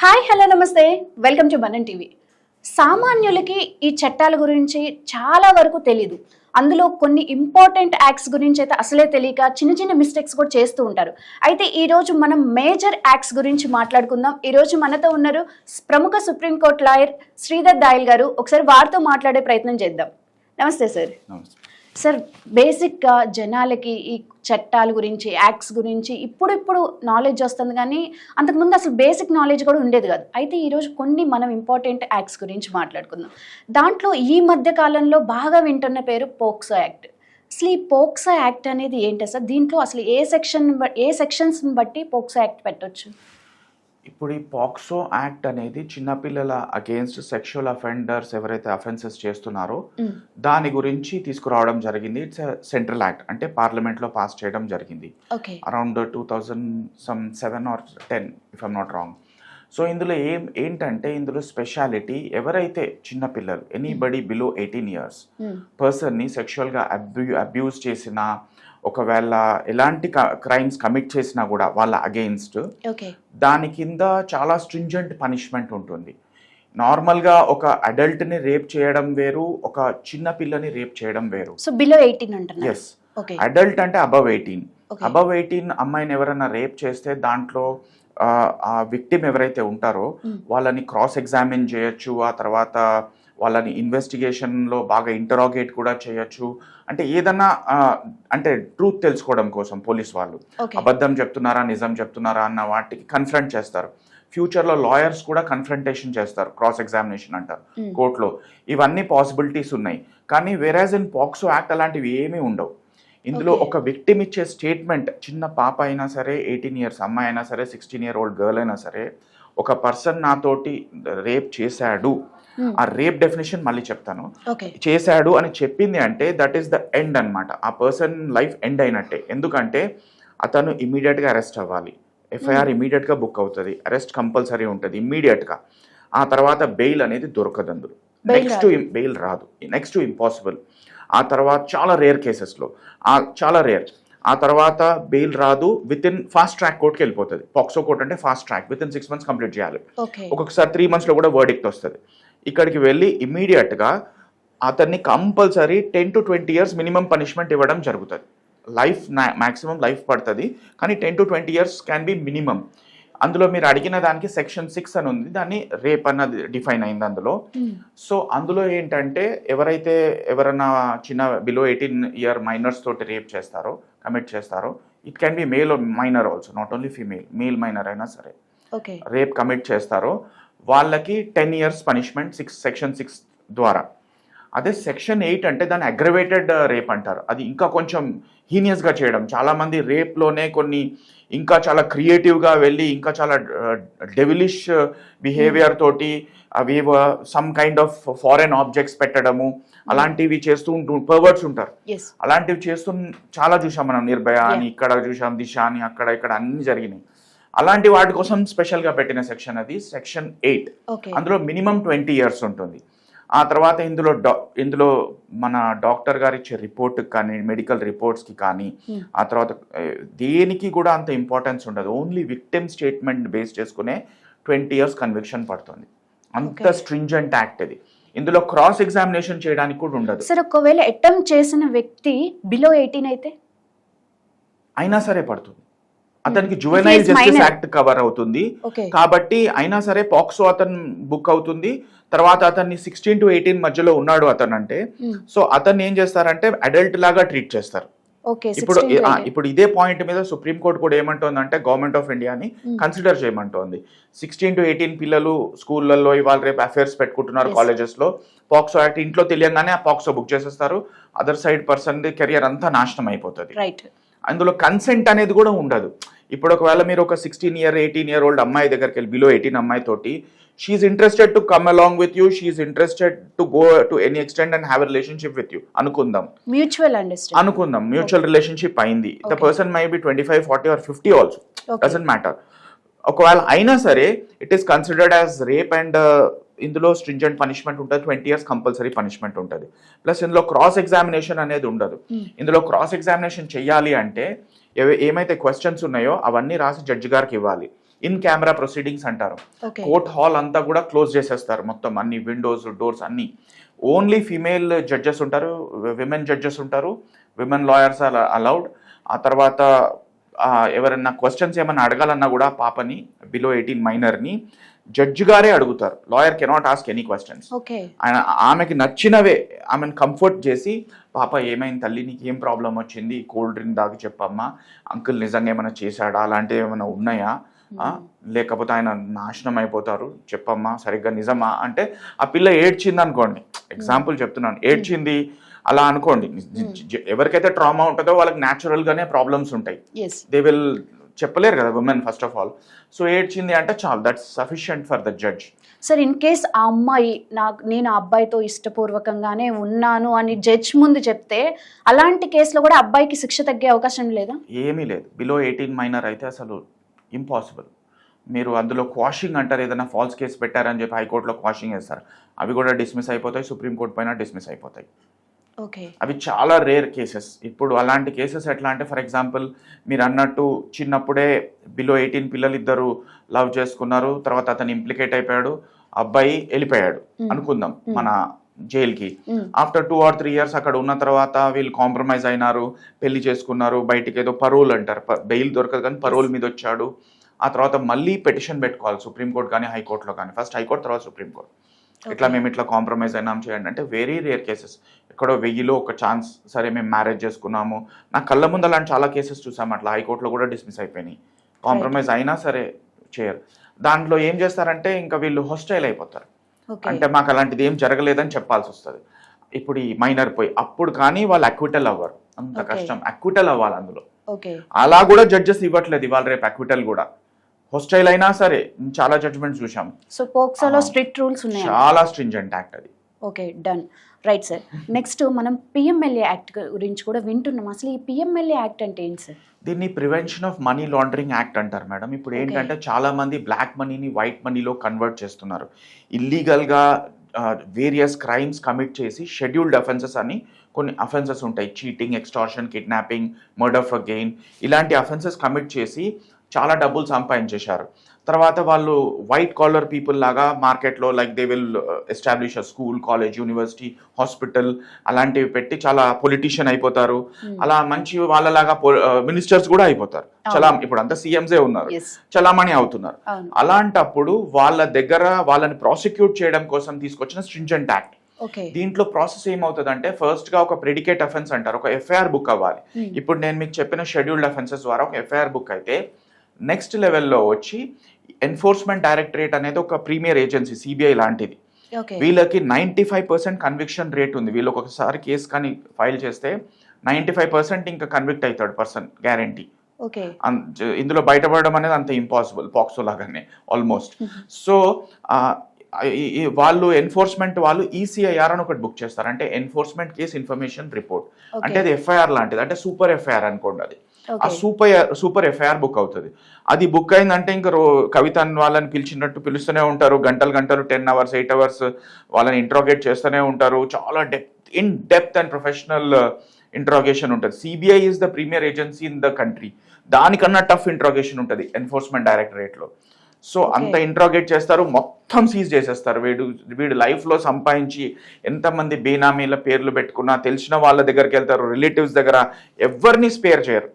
Hi hello నమస్తే welcome to Manan TV. సామాన్యులకి ఈ చట్టాల గురించి చాలా వరకు తెలీదు. అందులో కొన్ని ఇంపార్టెంట్ యాక్ట్స్ గురించి అయితే అసలే తెలియక చిన్న చిన్న మిస్టేక్స్ కూడా చేస్తూ ఉంటారు. అయితే ఈ రోజు మనం మేజర్ యాక్ట్స్ గురించి మాట్లాడుకుందాం. ఈ రోజు మనతో ఉన్నారు ప్రముఖ సుప్రీంకోర్టు లాయర్ శ్రీధర్ దాయల్ గారు. ఒకసారి వారితో మాట్లాడే ప్రయత్నం చేద్దాం. నమస్తే సార్. సార్, బేసిక్గా జనాలకి ఈ చట్టాల గురించి, యాక్ట్స్ గురించి ఇప్పుడు నాలెడ్జ్ వస్తుంది, కానీ అంతకుముందు అసలు బేసిక్ నాలెడ్జ్ కూడా ఉండేది కాదు. అయితే ఈరోజు కొన్ని మనం ఇంపార్టెంట్ యాక్ట్స్ గురించి మాట్లాడుకుందాం. దాంట్లో ఈ మధ్య కాలంలో బాగా వింటున్న పేరు పోక్సో యాక్ట్. అసలు ఈ పోక్సో యాక్ట్ అనేది ఏంటి సార్? దీంట్లో అసలు ఏ సెక్షన్స్ని బట్టి పోక్సో యాక్ట్ పెట్టొచ్చు? ఇప్పుడు ఈ పాక్సో యాక్ట్ అనేది చిన్నపిల్లల అగేన్స్ట్ సెక్షువల్ అఫెండర్స్ ఎవరైతే అఫెన్సెస్ చేస్తున్నారో దాని గురించి తీసుకురావడం జరిగింది. ఇట్స్ సెంట్రల్ యాక్ట్, అంటే పార్లమెంట్లో పాస్ చేయడం జరిగింది around 2007 or 10 if I'm not wrong. So ఇందులో ఏంటంటే ఇందులో స్పెషాలిటీ, ఎవరైతే చిన్నపిల్లలు ఎనీబడి బిలో 18 years పర్సన్ని సెక్షువల్గా అబ్యూస్ చేసినా, ఒకవేళ ఎలాంటి క్రైమ్స్ కమిట్ చేసినా కూడా వాళ్ళ అగెయిన్స్ట్ దాని కింద చాలా స్ట్రింజెంట్ పనిష్మెంట్ ఉంటుంది. నార్మల్గా ఒక అడల్ట్ని రేప్ చేయడం వేరు, ఒక చిన్న పిల్లని రేప్ చేయడం వేరు. సో బిలో 18 అంటున్నారు. ఎస్, అడల్ట్ అంటే అబవ్ 18 అమ్మాయిని ఎవరైనా రేప్ చేస్తే దాంట్లో ఆ విక్టిమ్ ఎవరైతే ఉంటారో వాళ్ళని క్రాస్ ఎగ్జామిన్ చేయొచ్చు. ఆ తర్వాత వాళ్ళని ఇన్వెస్టిగేషన్లో బాగా ఇంటరాగేట్ కూడా చేయొచ్చు. అంటే ఏదన్నా అంటే ట్రూత్ తెలుసుకోవడం కోసం పోలీస్ వాళ్ళు అబద్ధం చెప్తున్నారా నిజం చెప్తున్నారా అన్న వాటికి కన్ఫ్రంట్ చేస్తారు. ఫ్యూచర్లో లాయర్స్ కూడా కన్ఫ్రంటేషన్ చేస్తారు, క్రాస్ ఎగ్జామినేషన్ అంటారు కోర్టులో. ఇవన్నీ పాసిబిలిటీస్ ఉన్నాయి. కానీ వేరాజ్ ఇన్ పాక్సో యాక్ట్ అలాంటివి ఏమీ ఉండవు. ఇందులో ఒక విక్టిమ్ ఇచ్చే స్టేట్మెంట్, చిన్న పాప అయినా సరే, 18 years అమ్మాయి అయినా సరే, 16-year-old గర్ల్ అయినా సరే, ఒక పర్సన్ నాతోటి రేప్ చేశాడు, ఆ రేప్ డెఫినేషన్ మళ్ళీ చెప్తాను, చేశాడు అని చెప్పింది అంటే దట్ ఈస్ ద ఎండ్ అనమాట. ఆ పర్సన్ లైఫ్ ఎండ్ అయినట్టే. ఎందుకంటే అతను ఇమీడియట్గా అరెస్ట్ అవ్వాలి, ఎఫ్ఐఆర్ ఇమీడియట్గా బుక్ అవుతుంది, అరెస్ట్ కంపల్సరీ ఉంటుంది ఇమ్మీడియట్గా. ఆ తర్వాత బెయిల్ అనేది దొరకదు, అందులో నెక్స్ట్ బెయిల్ రాదు, నెక్స్ట్ ఇంపాసిబుల్. ఆ తర్వాత చాలా రేర్ కేసెస్లో, చాలా రేర్, ఆ తర్వాత బెయిల్ రాదు, విత్ ఇన్ ఫాస్ట్ ట్రాక్ కోర్టుకి వెళ్ళిపోతుంది. పాక్సో కోర్ట్ అంటే fast track, with in 6 months complete చేయాలి. ఒక్కొక్కసారి 3 monthsలో కూడా వర్డిక్ట్ వస్తుంది. ఇక్కడికి వెళ్ళి ఇమ్మీడియట్గా అతన్ని compulsory 10 to 20 years minimum punishment ఇవ్వడం జరుగుతుంది. లైఫ్ మ్యాక్సిమం లైఫ్ పడుతుంది, కానీ 10 to 20 years can be minimum. అందులో మీరు అడిగిన దానికి సెక్షన్ 6 అని ఉంది, దాన్ని రేప్ అన్నది డిఫైన్ అయింది అందులో. సో అందులో ఏంటంటే ఎవరైనా చిన్న బిలో 18-year మైనర్స్ తోటి రేప్ చేస్తారో, కమిట్ చేస్తారో, it can be male or minor also, not only female, male minor అయినా సరే రేప్ కమిట్ చేస్తారో వాళ్ళకి 10 years పనిష్మెంట్ సెక్షన్ 6 ద్వారా. అదే సెక్షన్ 8 అంటే దాన్ని అగ్రవేటెడ్ రేప్ అంటారు. అది ఇంకా కొంచెం హీనియస్గా చేయడం. చాలామంది రేప్లోనే కొన్ని ఇంకా చాలా క్రియేటివ్గా వెళ్ళి ఇంకా చాలా డెవిలిష్ బిహేవియర్ తోటి అవి some kind of foreign objects పెట్టడము, అలాంటివి చేస్తూ పర్వర్ట్స్ ఉంటారు. అలాంటివి చేస్తూ చాలా చూసాం మనం. నిర్భయ అని ఇక్కడ చూసాం, దిశ అని అక్కడ ఇక్కడ అన్ని జరిగినాయి. అలాంటి వాటి కోసం స్పెషల్గా పెట్టిన సెక్షన్ అది సెక్షన్ 8. అందులో మినిమం 20 years ఉంటుంది. ఆ తర్వాత ఇందులో మన డాక్టర్ గారు ఇచ్చే రిపోర్ట్కి కానీ, మెడికల్ రిపోర్ట్స్కి కానీ, ఆ తర్వాత దేనికి కూడా అంత ఇంపార్టెన్స్ ఉండదు. ఓన్లీ విక్టిమ్ స్టేట్మెంట్ బేస్ చేసుకునే 20 years కన్విక్షన్ పడుతుంది. అంత స్ట్రింజెంట్ యాక్ట్ ఇది. ఇందులో క్రాస్ ఎగ్జామినేషన్ చేయడానికి కూడా ఉండదు. సార్, ఒకవేళ అటెంప్ట్ చేసిన వ్యక్తి బిలో 18 అయితే అయినా సరే పడుతుంది. అతనికి జువెనైల్ జస్టిస్ యాక్ట్ కవర్ అవుతుంది కాబట్టి అయినా సరే పాక్సో అతను బుక్ అవుతుంది. తర్వాత అతన్ని 16 to 18 మధ్యలో ఉన్నాడు అతను అంటే, సో అతన్ని ఏం చేస్తారంటే అడల్ట్ లాగా ట్రీట్ చేస్తారు. ఇప్పుడు ఇదే పాయింట్ మీద సుప్రీంకోర్టు కూడా ఏమంటోందంటే గవర్నమెంట్ ఆఫ్ ఇండియాని కన్సిడర్ చేయమంటోంది. 16 to 18 పిల్లలు స్కూళ్ళల్లో ఇవాళ రేపు అఫేర్స్ పెట్టుకుంటున్నారు కాలేజెస్లో. పాక్సో యాక్ట్ ఇంట్లో తెలియగానే ఆ పాక్సో బుక్ చేసేస్తారు. అదర్ సైడ్ పర్సన్ కెరియర్ అంతా నాశనం అయిపోతుంది. అందులో కన్సెంట్ అనేది కూడా ఉండదు. ఇప్పుడు ఒకవేళ మీరు ఒక 18-year-old అమ్మాయి దగ్గరికి వెళ్ళి, బిలో 18 అమ్మాయి తోటి, she's interested to come along with you, she's interested to go to any extent and have a relationship with you అనుకుందాం, మ్యూచువల్ రిలేషన్షిప్ అయింది. The person may be 25, 40 or 50 also, doesn't matter. ఒకవేళ అయినా సరే it is considered as rape and ఇందులో stringent punishment ఉంటుంది, 20 years compulsory punishment ఉంటుంది. Plus ఇందులో cross examination అనేది ఉండదు. ఇందులో క్రాస్ ఎగ్జామినేషన్ చెయ్యాలి అంటే ఏమైతే క్వశ్చన్స్ ఉన్నాయో అవన్నీ రాసి జడ్జి గారికి ఇవ్వాలి. ఇన్ కెమెరా ప్రొసీడింగ్స్ అంటారు. కోర్ట్ హాల్ అంతా కూడా క్లోజ్ చేసేస్తారు, మొత్తం అన్ని విండోస్ డోర్స్ అన్ని. ఓన్లీ ఫీమేల్ జడ్జెస్ ఉంటారు, విమెన్ జడ్జెస్ ఉంటారు, విమెన్ లాయర్స్ ఆర్ అలౌడ్. ఆ తర్వాత ఎవరైనా క్వశ్చన్స్ ఏమైనా అడగాలన్నా కూడా పాపని బిలో 18 మైనర్ని జడ్జి గారే అడుగుతారు. Lawyer cannot ask any questions. ఆయన ఆమెకి నచ్చినవే ఆమెను కంఫర్ట్ చేసి, పాప ఏమైంది తల్లి, నీకు ఏం ప్రాబ్లం వచ్చింది, కోల్డ్ డ్రింక్ దాకా చెప్పమ్మా, అంకుల్ నిజంగా ఏమైనా చేశాడా, అలాంటివి ఏమైనా ఉన్నాయా, లేకపోతే ఆయన నాశనం అయిపోతారు, చెప్పమ్మా సరిగ్గా నిజమా అంటే. ఆ పిల్ల ఏడ్చింది అనుకోండి, ఎగ్జాంపుల్ చెప్తున్నాను, ఏడ్చింది అలా అనుకోండి, ఎవరికైతే ట్రామా ఉంటుందో వాళ్ళకి న్యాచురల్గానే ప్రాబ్లమ్స్ ఉంటాయి, దే విల్ చెప్పలేరు కదా women first of all. So ఏడ్చింది అంటే చాలు, that's sufficient for the judge. Sir in case ఆ అమ్మాయి నేను ఆ అబ్బాయితో ఇష్టపూర్వకంగానే ఉన్నాను అని జడ్జ్ ముందు చెప్తే, అలాంటి కేసులో కూడా అబ్బాయికి శిక్ష తగ్గే అవకాశం లేదా? ఏమీ లేదు. బిలో 18 మైనర్ అయితే అసలు ఇంపాసిబుల్. మీరు అందులో క్వాషింగ్ అంటారు, ఏదైనా ఫాల్స్ కేసు పెట్టారని చెప్పి హైకోర్టులో క్వాషింగ్ వేస్తారు, అవి కూడా డిస్మిస్ అయిపోతాయి, సుప్రీంకోర్టు పైన డిస్మిస్ అయిపోతాయి. అవి చాలా రేర్ కేసెస్. ఇప్పుడు అలాంటి కేసెస్ ఎట్లా అంటే, ఫర్ ఎగ్జాంపుల్ మీరు అన్నట్టు చిన్నప్పుడే బిలో 18 పిల్లలు ఇద్దరు లవ్ చేసుకున్నారు, తర్వాత అతను ఇంప్లికేట్ అయిపోయాడు, అబ్బాయి వెళ్ళిపోయాడు అనుకుందాం మన జైలుకి. ఆఫ్టర్ 2 or 3 years అక్కడ ఉన్న తర్వాత వీళ్ళు కాంప్రమైజ్ అయినారు, పెళ్లి చేసుకున్నారు, బయటికి ఏదో పరోల్ అంటారు, బెయిల్ దొరకదు కానీ పరోల్ మీద వచ్చాడు. ఆ తర్వాత మళ్ళీ పిటిషన్ పెట్టుకోవాలి సుప్రీంకోర్టు కానీ హైకోర్టులో కానీ, ఫస్ట్ హైకోర్టు తర్వాత సుప్రీంకోర్టు, ఇట్లా మేము ఇట్లా కాంప్రమైజ్ అయినాం చేయండి అంటే. వెరీ రేర్ కేసెస్, ఎక్కడో 1000లో ఒక ఛాన్స్, సరే మేము మ్యారేజ్ చేసుకున్నాము. నా కళ్ళ ముందు అలాంటి చాలా కేసెస్ చూసాము, అట్లా హైకోర్టులో కూడా డిస్మిస్ అయిపోయినాయి, కాంప్రమైజ్ అయినా సరే చేయరు. దాంట్లో ఏం చేస్తారంటే ఇంకా వీళ్ళు హొస్టైల్ అయిపోతారు, అంటే మాకు అలాంటిది ఏం జరగలేదని చెప్పాల్సి వస్తుంది. ఇప్పుడు ఈ మైనర్ పోయి అప్పుడు కానీ వాళ్ళు అక్విటల్ అవ్వరు, అంత కష్టం అక్విటల్ అవ్వాలి అందులో. అలా కూడా జడ్జెస్ ఇవ్వట్లేదు ఇవాళ రేపు అక్విటల్ కూడా, హోస్టైల్ అయినా సరే చాలా జడ్జ్మెంట్స్ చూసాం. సో పోక్సోలో స్ట్రిక్ట్ రూల్స్ ఉన్నాయి, చాలా స్ట్రింజెంట్ యాక్ట్ అది. Okay done right sir. Next మనం పిఎంఎల్ఏ యాక్ట్ గురించి కూడా వింటున్నాం. అసలు ఈ పిఎంఎల్ఏ యాక్ట్ అంటే ఏంటి సార్? దీన్ని prevention of money laundering act అంటారు మేడం. ఇప్పుడు ఏంటంటే చాలా మంది బ్లాక్ మనీని వైట్ మనీలో కన్వర్ట్ చేస్తున్నారు, ఇల్లీగల్గా వేరియస్ క్రైమ్స్ కమిట్ చేసి షెడ్యూల్డ్ అఫెన్సెస్ అని కొన్ని అఫెన్సెస్ ఉంటాయి, cheating, extortion, kidnapping, murder for gain, ఇలాంటి అఫెన్సెస్ కమిట్ చేసి చాలా డబ్బులు సంపాదించేశారు. తర్వాత వాళ్ళు వైట్ కాలర్ పీపుల్ లాగా మార్కెట్లో like they will establish a school, college, university, hospital అలాంటివి పెట్టి చాలా పొలిటీషియన్ అయిపోతారు, అలా మంచి వాళ్ళలాగా మినిస్టర్స్ కూడా అయిపోతారు, చాలా ఇప్పుడు అంతా సీఎంసే ఉన్నారు, చలామణి అవుతున్నారు. అలాంటప్పుడు వాళ్ళ దగ్గర వాళ్ళని ప్రాసిక్యూట్ చేయడం కోసం తీసుకొచ్చిన స్ట్రింజెంట్ యాక్ట్. దీంట్లో ప్రాసెస్ ఏమవుతుంది అంటే, ఫస్ట్ గా ఒక ప్రెడికేట్ అఫెన్స్ అంటారు, ఒక ఎఫ్ఐఆర్ బుక్ అవ్వాలి. ఇప్పుడు నేను మీకు చెప్పిన షెడ్యూల్డ్ అఫెన్సెస్ ద్వారా ఒక ఎఫ్ఐఆర్ బుక్ అయితే, నెక్స్ట్ లెవెల్లో వచ్చి ఎన్ఫోర్స్మెంట్ డైరెక్టరేట్ అనేది ఒక ప్రీమియర్ ఏజెన్సీ, సిబిఐ లాంటిది, వీళ్ళకి 95% కన్విక్షన్ రేట్ ఉంది. వీళ్ళు ఒకసారి కేసు కానీ ఫైల్ చేస్తే 95% ఇంకా కన్విక్ట్ అవుతాడు పర్సన్, గ్యారంటీ. ఇందులో బయటపడడం అనేది అంత ఇంపాసిబుల్, పాక్సో లాగానే ఆల్మోస్ట్. సో వాళ్ళు ఎన్ఫోర్స్మెంట్ వాళ్ళు ఈసీఐఆర్ అని ఒకటి బుక్ చేస్తారు, అంటే ఎన్ఫోర్స్మెంట్ కేస్ ఇన్ఫర్మేషన్ రిపోర్ట్, అంటే అది ఎఫ్ఐఆర్ లాంటిది, అంటే సూపర్ ఎఫ్ఐఆర్ అనుకోండి అది. ఆ సూపర్ ఎఫ్ఐఆర్ బుక్ అవుతుంది. అది బుక్ అయిందంటే ఇంకా కవిత వాళ్ళని పిలిచినట్టు పిలుస్తూనే ఉంటారు, గంటలు 10 hours 8 hours వాళ్ళని ఇంట్రాగేట్ చేస్తూనే ఉంటారు, చాలా in depth and professional interrogation ఉంటుంది. CBI is the premier agency in the country, దానికన్నా టఫ్ ఇంట్రాగేషన్ ఉంటుంది ఎన్ఫోర్స్మెంట్ డైరెక్టరేట్లో. సో అంత ఇంట్రాగేట్ చేస్తారు, మొత్తం సీజ్ చేసేస్తారు. వీడు లైఫ్లో సంపాదించి ఎంతమంది బేనామీల పేర్లు పెట్టుకున్నా తెలిసిన వాళ్ళ దగ్గరికి వెళ్తారు, రిలేటివ్స్ దగ్గర ఎవరిని స్పేర్ చేయరు.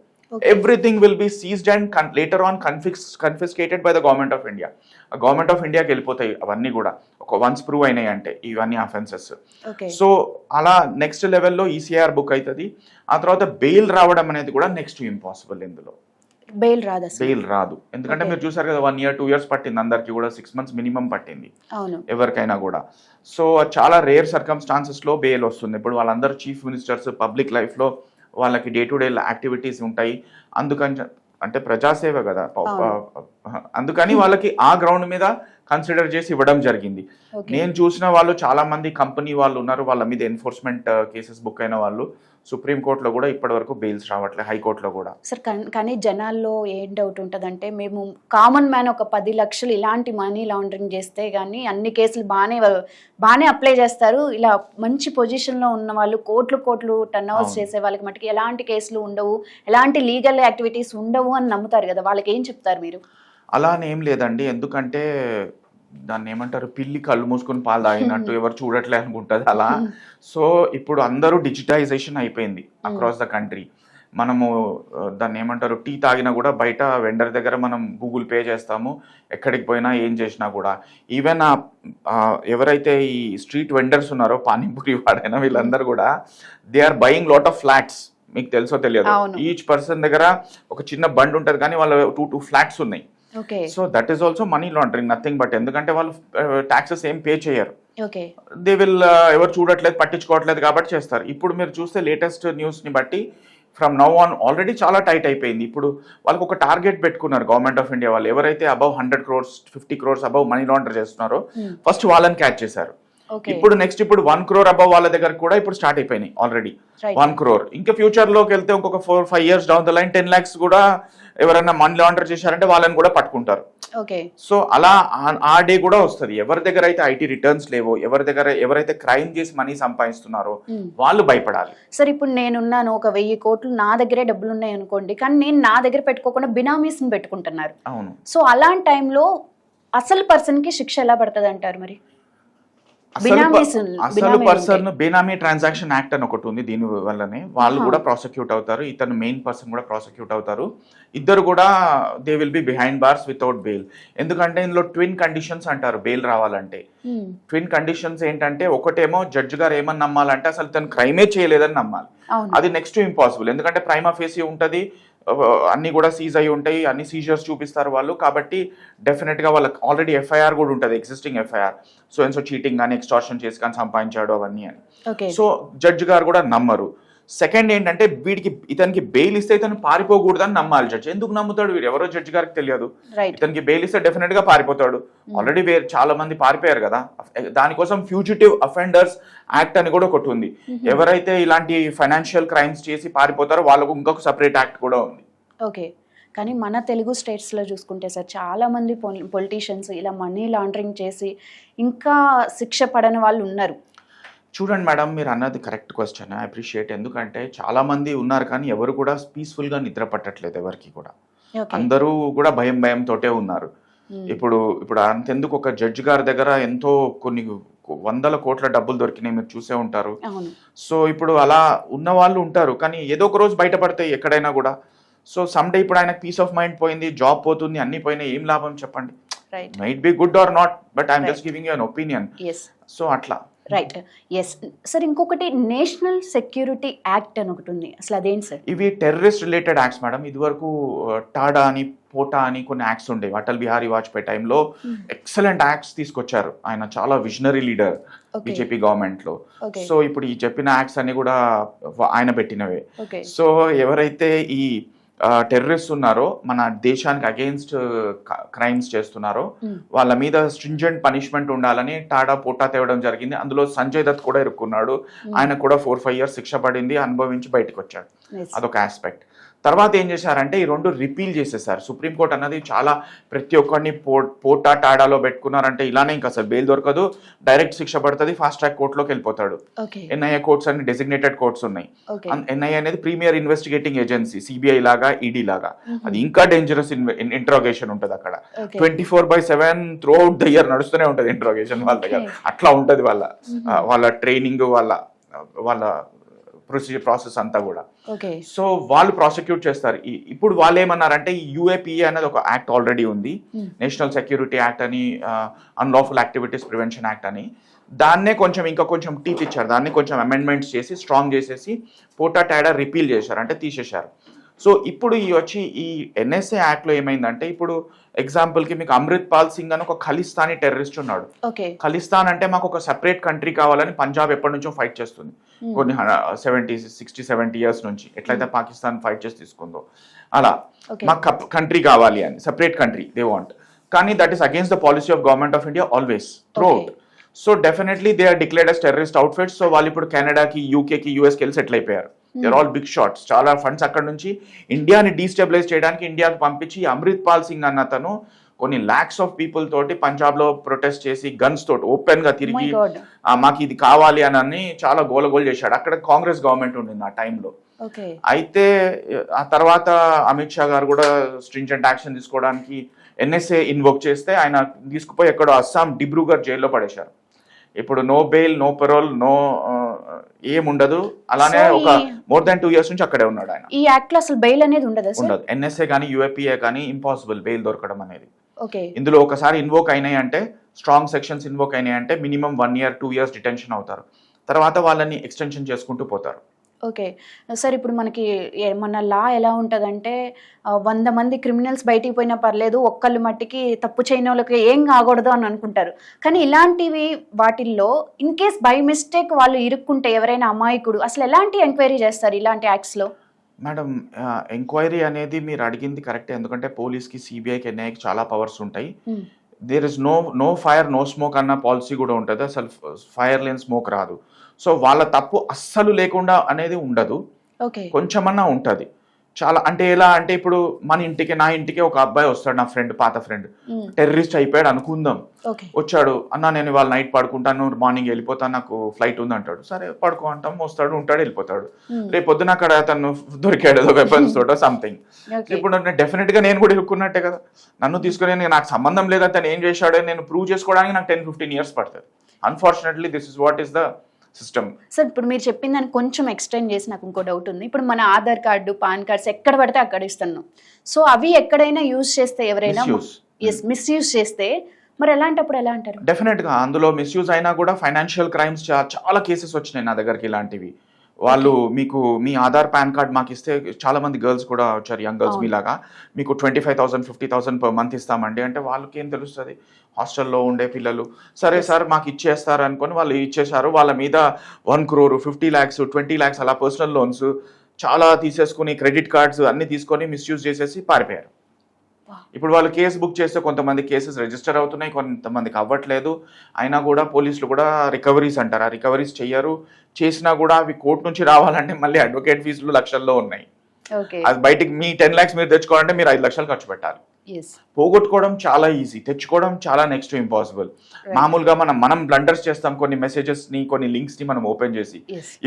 Everything will be seized and later on confiscated by the government of India. Government of ఇండియాకి వెళ్ళిపోతాయి అవన్నీ కూడా, ఒక వన్స్ ప్రూవ్ అయినాయి అంటే ఇవన్నీ అఫెన్సెస్. సో అలా నెక్స్ట్ లెవెల్లో ఈసీఆర్ బుక్ అవుతుంది. ఆ తర్వాత బెయిల్ రావడం అనేది కూడా నెక్స్ట్ ఇంపాసిబుల్. ఇందులో బెయిల్ రాదు, ఎందుకంటే మీరు చూసారు కదా 1 year 2 years పట్టింది, అందరికి కూడా 6 months మినిమం పట్టింది ఎవరికైనా కూడా. సో చాలా రేర్ సర్కమ్స్టాన్సెస్ లో బెయిల్ వస్తుంది. ఇప్పుడు వాళ్ళందరూ చీఫ్ మినిస్టర్స్, పబ్లిక్ లైఫ్ లో వాళ్ళకి డే టు డే యాక్టివిటీస్ ఉంటాయి, అందుకని అంటే ప్రజాసేవ కదా, అందుకని వాళ్ళకి ఆ గ్రౌండ్ మీద కన్సిడర్ చేసి ఇవ్వడం జరిగింది. నేను చూసిన వాళ్ళు చాలా మంది కంపెనీ వాళ్ళు ఉన్నారు, వాళ్ళ మీద ఎన్ఫోర్స్మెంట్ కేసెస్ బుక్ అయిన వాళ్ళు సుప్రీంకోర్టులో కూడా ఇప్పటి వరకు బెయిల్స్ రావట్లేదు, హైకోర్టులో కూడా. సార్ కానీ జనాల్లో ఏం డౌట్ ఉంటుందంటే, మేము కామన్ మ్యాన్ ఒక 10 లక్షలు ఇలాంటి మనీ లాండరింగ్ చేస్తే కానీ అన్ని కేసులు బాగానే అప్లై చేస్తారు, ఇలా మంచి పొజిషన్లో ఉన్న వాళ్ళు కోట్లు టర్న్ ఓవర్స్ చేసే వాళ్ళకి మటుకు ఎలాంటి కేసులు ఉండవు, ఎలాంటి లీగల్ యాక్టివిటీస్ ఉండవు అని నమ్ముతారు కదా, వాళ్ళకి ఏం చెప్తారు మీరు? అలా అని ఏం లేదండి, ఎందుకంటే దాన్ని ఏమంటారు, పిల్లి కళ్ళు మూసుకొని పాలు తాగినట్టు ఎవరు చూడట్లే అనుకుంటుంది అలా. సో ఇప్పుడు అందరూ డిజిటైజేషన్ అయిపోయింది అక్రాస్ ద కంట్రీ. మనము దాన్ని ఏమంటారు, టీ తాగినా కూడా బయట వెండర్ దగ్గర మనం గూగుల్ పే చేస్తాము, ఎక్కడికి పోయినా ఏం చేసినా కూడా. ఈవెన్ ఎవరైతే ఈ స్ట్రీట్ వెండర్స్ ఉన్నారో పానీపూరి వాడైనా వీళ్ళందరూ కూడా they are buying lot of flats. మీకు తెలుసో తెలియదు, ఈచ్ పర్సన్ దగ్గర ఒక చిన్న బండి ఉంటుంది కానీ వాళ్ళ టూ ఫ్లాట్స్ ఉన్నాయి. So that is also money laundering, nothing but. ఎందుకంటే వాళ్ళు ట్యాక్సెస్ ఏం పే చేయరు, దే విల్ ఎవరు చూడట్లేదు పట్టించుకోవట్లేదు కాబట్టి చేస్తారు. ఇప్పుడు మీరు చూస్తే లేటెస్ట్ న్యూస్ ని బట్టి ఫ్రమ్ నౌ ఆన్ ఆల్రెడీ చాలా టైట్ అయిపోయింది. ఇప్పుడు వాళ్ళకి ఒక టార్గెట్ పెట్టుకున్నారు గవర్నమెంట్ ఆఫ్ ఇండియా వాళ్ళు, ఎవరైతే above 100 crores 50 crores above money launder చేస్తున్నారో ఫస్ట్ వాళ్ళని క్యాచ్ చేశారు. ఇప్పుడు నెక్స్ట్ ఇప్పుడు 1 crore అబౌవ్ వాళ్ళ దగ్గర కూడా ఇప్పుడు స్టార్ట్ అయిపోయినాయి ఆల్రెడీ 1 crore. ఇంకా ఫ్యూచర్ లోకి వెళ్తే ఇంకొక 4-5 years down the line 10 lakhs కూడా ఎవరైనా మనీ లాండర్ చేశారంటే వాళ్ళని కూడా పట్టుకుంటారు. సో అలా ఆ డే కూడా వస్తుంది. ఎవరి దగ్గర అయితే ఐటీ రిటర్న్స్ లేవో, ఎవరైతే క్రైమ్ చేసి మనీ సంపాదిస్తున్నారో వాళ్ళు భయపడాలి. సార్ ఇప్పుడు నేనున్నాను, ఒక 1000 కోట్లు నా దగ్గరే డబ్బులు ఉన్నాయి అనుకోండి, కానీ నేను నా దగ్గర పెట్టుకోకుండా బినామీస్ ని పెట్టుకుంటున్నారు. అవును. సో అలాంటి టైంలో అసలు పర్సన్ కి శిక్ష ఎలా పడుతుంది అంటారు మరి? అసలు పర్సన్ బేనామీ ట్రాన్సాక్షన్ యాక్ట్ అని ఒకటి ఉంది, దీని వల్లనే వాళ్ళు కూడా ప్రాసిక్యూట్ అవుతారు, ఇతను మెయిన్ పర్సన్ కూడా ప్రాసిక్యూట్ అవుతారు. ఇద్దరు కూడా they will be behind bars without bail. ఎందుకంటే ఇందులో ట్విన్ కండిషన్స్ అంటారు బెయిల్ రావాలంటే. ట్విన్ కండిషన్స్ ఏంటంటే, ఒకటేమో జడ్జి గారు ఏమని నమ్మాలంటే అసలు తను క్రైమే చేయలేదని నమ్మాలి. అది నెక్స్ట్ ఇంపాసిబుల్, ఎందుకంటే ప్రైమా ఫేసి ఉంటది, అన్ని కూడా సీజ్ అయి ఉంటాయి, అన్ని సీజర్స్ చూపిస్తారు వాళ్ళు. కాబట్టి డెఫినెట్ గా వాళ్ళకి ఆల్రెడీ ఎఫ్ఐఆర్ కూడా ఉంటుంది, ఎగ్జిస్టింగ్ ఎఫ్ఐఆర్, సో చీటింగ్ కానీ ఎక్స్టార్షన్ చేసి కానీ సంపాదించాడు అవన్నీ అని. సో జడ్జి గారు కూడా నమ్మరు. సెకండ్ ఏంటంటే, ఇతనికి బెయిల్ ఇస్తే ఇతను పారిపోకూడదని నమ్మాలి జడ్జి. ఎందుకు నమ్ముతాడు? వీడు ఎవరో జడ్జి గారికి తెలియదు. ఇతనికి బెయిల్ ఇస్తే డెఫినెట్ గా పారిపోతాడు. ఆల్రెడీ చాలా మంది పారిపోయారు కదా. దానికోసం ఫ్యూజిటివ్ అఫెండర్స్ యాక్ట్ అని కూడా ఒకటి ఉంది. ఎవరైతే ఇలాంటి ఫైనాన్షియల్ క్రైమ్స్ చేసి పారిపోతారో వాళ్ళకు ఇంకొక సెపరేట్ యాక్ట్ కూడా ఉంది. ఓకే. కానీ మన తెలుగు స్టేట్స్లో చూసుకుంటే సార్, చాలా మంది పొలిటీషియన్స్ ఇలా మనీ లాండరింగ్ చేసి ఇంకా శిక్ష పడని వాళ్ళు ఉన్నారు. చూడండి మేడం, మీరు అన్నది కరెక్ట్ క్వశ్చన్, ఐ అప్రిషియేట్. ఎందుకంటే చాలా మంది ఉన్నారు కానీ ఎవరు కూడా పీస్ఫుల్ గా నిద్ర పట్టట్లేదు ఎవరికి కూడా. అందరూ కూడా భయంతోటే ఉన్నారు. ఇప్పుడు అంతెందుకు, ఒక జడ్జి గారి దగ్గర ఎంతో కొన్ని 100 కోట్ల డబ్బులు దొరికినాయి, మీరు చూసే ఉంటారు. సో ఇప్పుడు అలా ఉన్న వాళ్ళు ఉంటారు, కానీ ఏదో ఒక రోజు బయటపడతాయి ఎక్కడైనా కూడా. సో సమ్ డే ఇప్పుడు ఆయనకు పీస్ ఆఫ్ మైండ్ పోయింది, జాబ్ పోతుంది, అన్ని పోయినాయి, ఏం లాభం చెప్పండి? Might be good or not, but I'm just giving you an opinion. So అట్లా. రైట్. Yes sir. ఇంకొకటి నేషనల్ సెక్యూరిటీ యాక్ట్ అని ఒకటి ఉంది, అసలు అదేంటి సార్? ఇవి టెర్రరిస్ట్ రిలేటెడ్ యాక్ట్స్ మేడం. ఇదివరకు టాడా అని, పోటా అని కొన్ని యాక్ట్స్ ఉండేవి. అటల్ బిహారీ వాజ్పేయి టైంలో ఎక్సలెంట్ యాక్ట్స్ తీసుకొచ్చారు. ఆయన చాలా విజనరీ లీడర్ బీజేపీ గవర్నమెంట్ లో. సో ఇప్పుడు ఈ చెప్పిన యాక్ట్స్ అన్ని కూడా ఆయన పెట్టినవే. సో ఎవరైతే ఈ టెర్రరిస్ట్ ఉన్నారో, మన దేశానికి అగెయిన్స్ట్ క్రైమ్స్ చేస్తున్నారో వాళ్ళ మీద స్ట్రింజెంట్ పనిష్మెంట్ ఉండాలని టాడా పోటా తేవడం జరిగింది. అందులో సంజయ్ దత్ కూడా ఇరుక్కున్నాడు. ఆయన కూడా 4-5 years శిక్ష పడింది, అనుభవించి బయటకు వచ్చాడు. అదొక ఆస్పెక్ట్. తర్వాత ఏం చేశారంటే ఈ రెండు రిపీల్ చేసేసారు. సుప్రీంకోర్టు అన్నది చాలా ప్రతి ఒక్కరిని పోటా టాడాలో పెట్టుకున్నారంటే ఇలానే ఇంకా అసలు బెయిల్ దొరకదు, డైరెక్ట్ శిక్ష పడుతుంది, ఫాస్ట్ ట్రాక్ కోర్టులోకి వెళ్ళిపోతాడు. ఎన్ఐఏ కోర్ట్స్ అన్ని డెసిగ్నేటెడ్ కోర్ట్స్ ఉన్నాయి. ఎన్ఐఏ అనేది ప్రీమియర్ ఇన్వెస్టిగేటింగ్ ఏజెన్సీ, సిబిఐ లాగా, ఈడీ లాగా. అది ఇంకా డేంజరస్ ఇంట్రాగేషన్ ఉంటుంది అక్కడ. 24/7 త్రూ అవుట్ ద ఇయర్ నడుస్తూనే ఉంటుంది ఇంట్రాగేషన్ వాళ్ళ దగ్గర. అట్లా ఉంటుంది వాళ్ళ ట్రైనింగ్, వాళ్ళ ప్రాసెస్ అంతా కూడా. సో వాళ్ళు ప్రాసిక్యూట్ చేస్తారు. ఇప్పుడు వాళ్ళు ఏమన్నారంటే, ఈ యూఏపీఏ అనేది ఒక యాక్ట్ ఆల్రెడీ ఉంది, నేషనల్ సెక్యూరిటీ యాక్ట్ అని, అన్లాఫుల్ యాక్టివిటీస్ ప్రివెన్షన్ యాక్ట్ అని. దాన్నే ఇంకా కొంచెం టీత్ ఇచ్చారు, దాన్ని కొంచెం అమెండ్మెంట్స్ చేసి స్ట్రాంగ్ చేసేసి పోటా టాడా రిపీల్ చేశారు, అంటే తీసేశారు. సో ఇప్పుడు ఈ ఎన్ఎస్ఏ యాక్ట్ లో ఏమైందంటే, ఇప్పుడు ఎగ్జాంపుల్ కి మీకు అమృత్ పాల్ సింగ్ అని ఒక ఖలిస్తానీ టెర్రరిస్ట్ ఉన్నాడు. ఖలిస్తాన్ అంటే మాకు ఒక సెపరేట్ కంట్రీ కావాలని పంజాబ్ ఎప్పటి నుంచో ఫైట్ చేస్తుంది, కొన్ని 60-70 years నుంచి. ఎట్లయితే పాకిస్తాన్ ఫైట్ చేసి తీసుకుందో అలా మాకు కంట్రీ కావాలి అని, సెపరేట్ కంట్రీ దే వాంట్. కానీ that is against the policy of government of India always throughout. So definitely they are declared as terrorist outfits. So వాళ్ళు ఇప్పుడు కెనడాకి, యూకేకి, యూఎస్కి వెళ్ళి సెటిల్ అయిపోయారు. There all big shots. చాలా ఫండ్స్ అక్కడ నుంచి ఇండియాని డీస్టెబిలైజ్ చేయడానికి ఇండియాకి పంపించి, అమృత్ పాల్ సింగ్ అన్న అతను కొన్ని లాక్స్ ఆఫ్ పీపుల్ తోటి పంజాబ్ లో ప్రొటెస్ట్ చేసి గన్స్ తోటి ఓపెన్ గా తిరిగి మాకు ఇది కావాలి అని చాలా గోలగోలు చేశాడు. అక్కడ కాంగ్రెస్ గవర్నమెంట్ ఉండింది ఆ టైంలో. అయితే ఆ తర్వాత అమిత్ షా గారు కూడా స్ట్రింజెంట్ యాక్షన్ తీసుకోవడానికి ఎన్ఎస్ఏ ఇన్వోక్ చేస్తే ఆయన తీసుకుపోయి ఎక్కడో అస్సాం డిబ్రూగఢ్ జైల్లో పడేశారు. ఇప్పుడు no bail, no parole, no ఏముండదు. అలానే So, ఒక మోర్ దాన్ 2 years నుంచి అక్కడే ఉన్నాడు ఆయన. ఈ యాక్ట్ లో అసలు బెయిల్ అనేది ఉండదా సార్? ఉండదు. ఎన్ఎస్ఏ కానీ యూఏపీఏ కానీ ఇంపాసిబుల్ బెయిల్ దొరకడం అనేది. ఓకే. ఇందులో ఒకసారి ఇన్వోక్ అయినాయి అంటే, స్ట్రాంగ్ సెక్షన్స్ ఇన్వోక్ అయినాయి అంటే మినిమం 1 year 2 years డిటెన్షన్ అవుతారు. తర్వాత వాళ్ళని ఎక్స్టెన్షన్ చేసుకుంటూ పోతారు. ఓకే సార్, ఇప్పుడు మనకి మన లా ఎలా ఉంటుందంటే 100 మంది క్రిమినల్స్ బయటికి పోయినా పర్లేదు, ఒక్కళ్ళు మట్టికి తప్పు చేయని వాళ్ళకి ఏం కాకూడదు అని అనుకుంటారు. కానీ ఇలాంటివి వాటిల్లో ఇన్ కేస్ బై మిస్టేక్ వాళ్ళు ఇరుక్కుంటే ఎవరైనా అమాయకుడు, అసలు ఎలాంటి ఎంక్వైరీ చేస్తారు ఇలాంటి యాక్ట్స్లో? మేడం, ఎంక్వైరీ అనేది మీరు అడిగింది కరెక్టే. ఎందుకంటే పోలీస్కి, సిబిఐకి, ఎన్ఐకి చాలా పవర్స్ ఉంటాయి. There is no fire no smoke అన్న పాలసీ కూడా ఉంటుంది. అసలు ఫైర్ లేని స్మోక్ రాదు. సో వాళ్ళ తప్పు అస్సలు లేకుండా అనేది ఉండదు, కొంచెమన్నా ఉంటుంది. చాలా అంటే ఎలా అంటే, ఇప్పుడు నా ఇంటికి ఒక అబ్బాయి వస్తాడు, నా ఫ్రెండ్, పాత ఫ్రెండ్, టెర్రరిస్ట్ అయిపోయాడు అనుకుందాం. వచ్చాడు, అన్న నేను ఇవాళ నైట్ పడుకుంటాను, మార్నింగ్ వెళ్ళిపోతాను, నాకు ఫ్లైట్ ఉంది అంటాడు. సరే పడుకో అంటాం, వస్తాడు, ఉంటాడు, వెళ్ళిపోతాడు. రేపు పొద్దున అక్కడ అతను దొరికాడు ఏదో వెపన్స్ తోటో సంథింగ్. ఇప్పుడు డెఫినెట్ గా నేను కూడా ఇరుక్కున్నట్టే కదా. నన్ను తీసుకుని నాకు సంబంధం లేదు అతను ఏం చేశాడో నేను ప్రూవ్ చేసుకోవడానికి నాకు 10-15 years పడుతుంది. Unfortunately this is what is the system. Sir, ఇప్పుడు మీరు చెప్పిన దాన్ని కొంచెం ఎక్స్టెండ్ చేసి నాకు ఇంకో డౌట్ ఉంది. ఇప్పుడు మన ఆధార్ కార్డు, పాన్ కార్డ్స్ ఎక్కడ పడితే అక్కడ ఇస్తున్నాం. సో అవి ఎక్కడైనా యూజ్ చేస్తే, ఎవరైనా మిస్యూజ్ చేస్తే మరి ఎలాంటప్పుడు ఎలా అంటారు? డెఫినెట్ గా అందులో మిస్యూజ్ అయినా కూడా ఫైనాన్షియల్ క్రైమ్స్ చాలా కేసెస్ వచ్చినాయి నా దగ్గరికి ఇలాంటివి. వాళ్ళు మీకు మీ ఆధార్, పాన్ కార్డ్ మాకు ఇస్తే, చాలా మంది గర్ల్స్ కూడా వచ్చారు, యంగ్ గర్ల్స్ మీలాగా, మీకు 25,000 50,000 per month ఇస్తామండి అంటే వాళ్ళకి ఏం తెలుస్తుంది? హాస్టల్లో ఉండే పిల్లలు. సరే సార్ మాకు ఇచ్చేస్తారు అనుకొని వాళ్ళు ఇచ్చేశారు. వాళ్ళ మీద 1 crore 50 lakhs 20 lakhs అలా పర్సనల్ లోన్స్ చాలా తీసేసుకుని, క్రెడిట్ కార్డ్స్ అన్ని తీసుకొని మిస్యూజ్ చేసేసి పారిపోయారు. ఇప్పుడు వాళ్ళు కేసు బుక్ చేస్తే కొంతమంది కేసెస్ రిజిస్టర్ అవుతున్నాయి, కొంతమందికి అవ్వట్లేదు. అయినా కూడా పోలీసులు కూడా రికవరీస్ అంటారు, ఆ రికవరీస్ చెయ్యరు. చేసినా కూడా అవి కోర్టు నుంచి రావాలంటే మళ్ళీ అడ్వకేట్ ఫీజులు లక్షల్లో ఉన్నాయి. అది బయటికి మీ 10 lakhs మీరు తెచ్చుకోవాలంటే మీరు 5 లక్షలు ఖర్చు పెట్టాలి. పోగొట్టుకోవడం చాలా ఈజీ, తెచ్చుకోవడం చాలా నెక్స్ట్ ఇంపాసిబుల్. మామూలుగా మనం బ్లండర్స్ చేస్తాం, కొన్ని మెసేజెస్ ని, కొన్ని లింక్స్ ని మనం ఓపెన్ చేసి.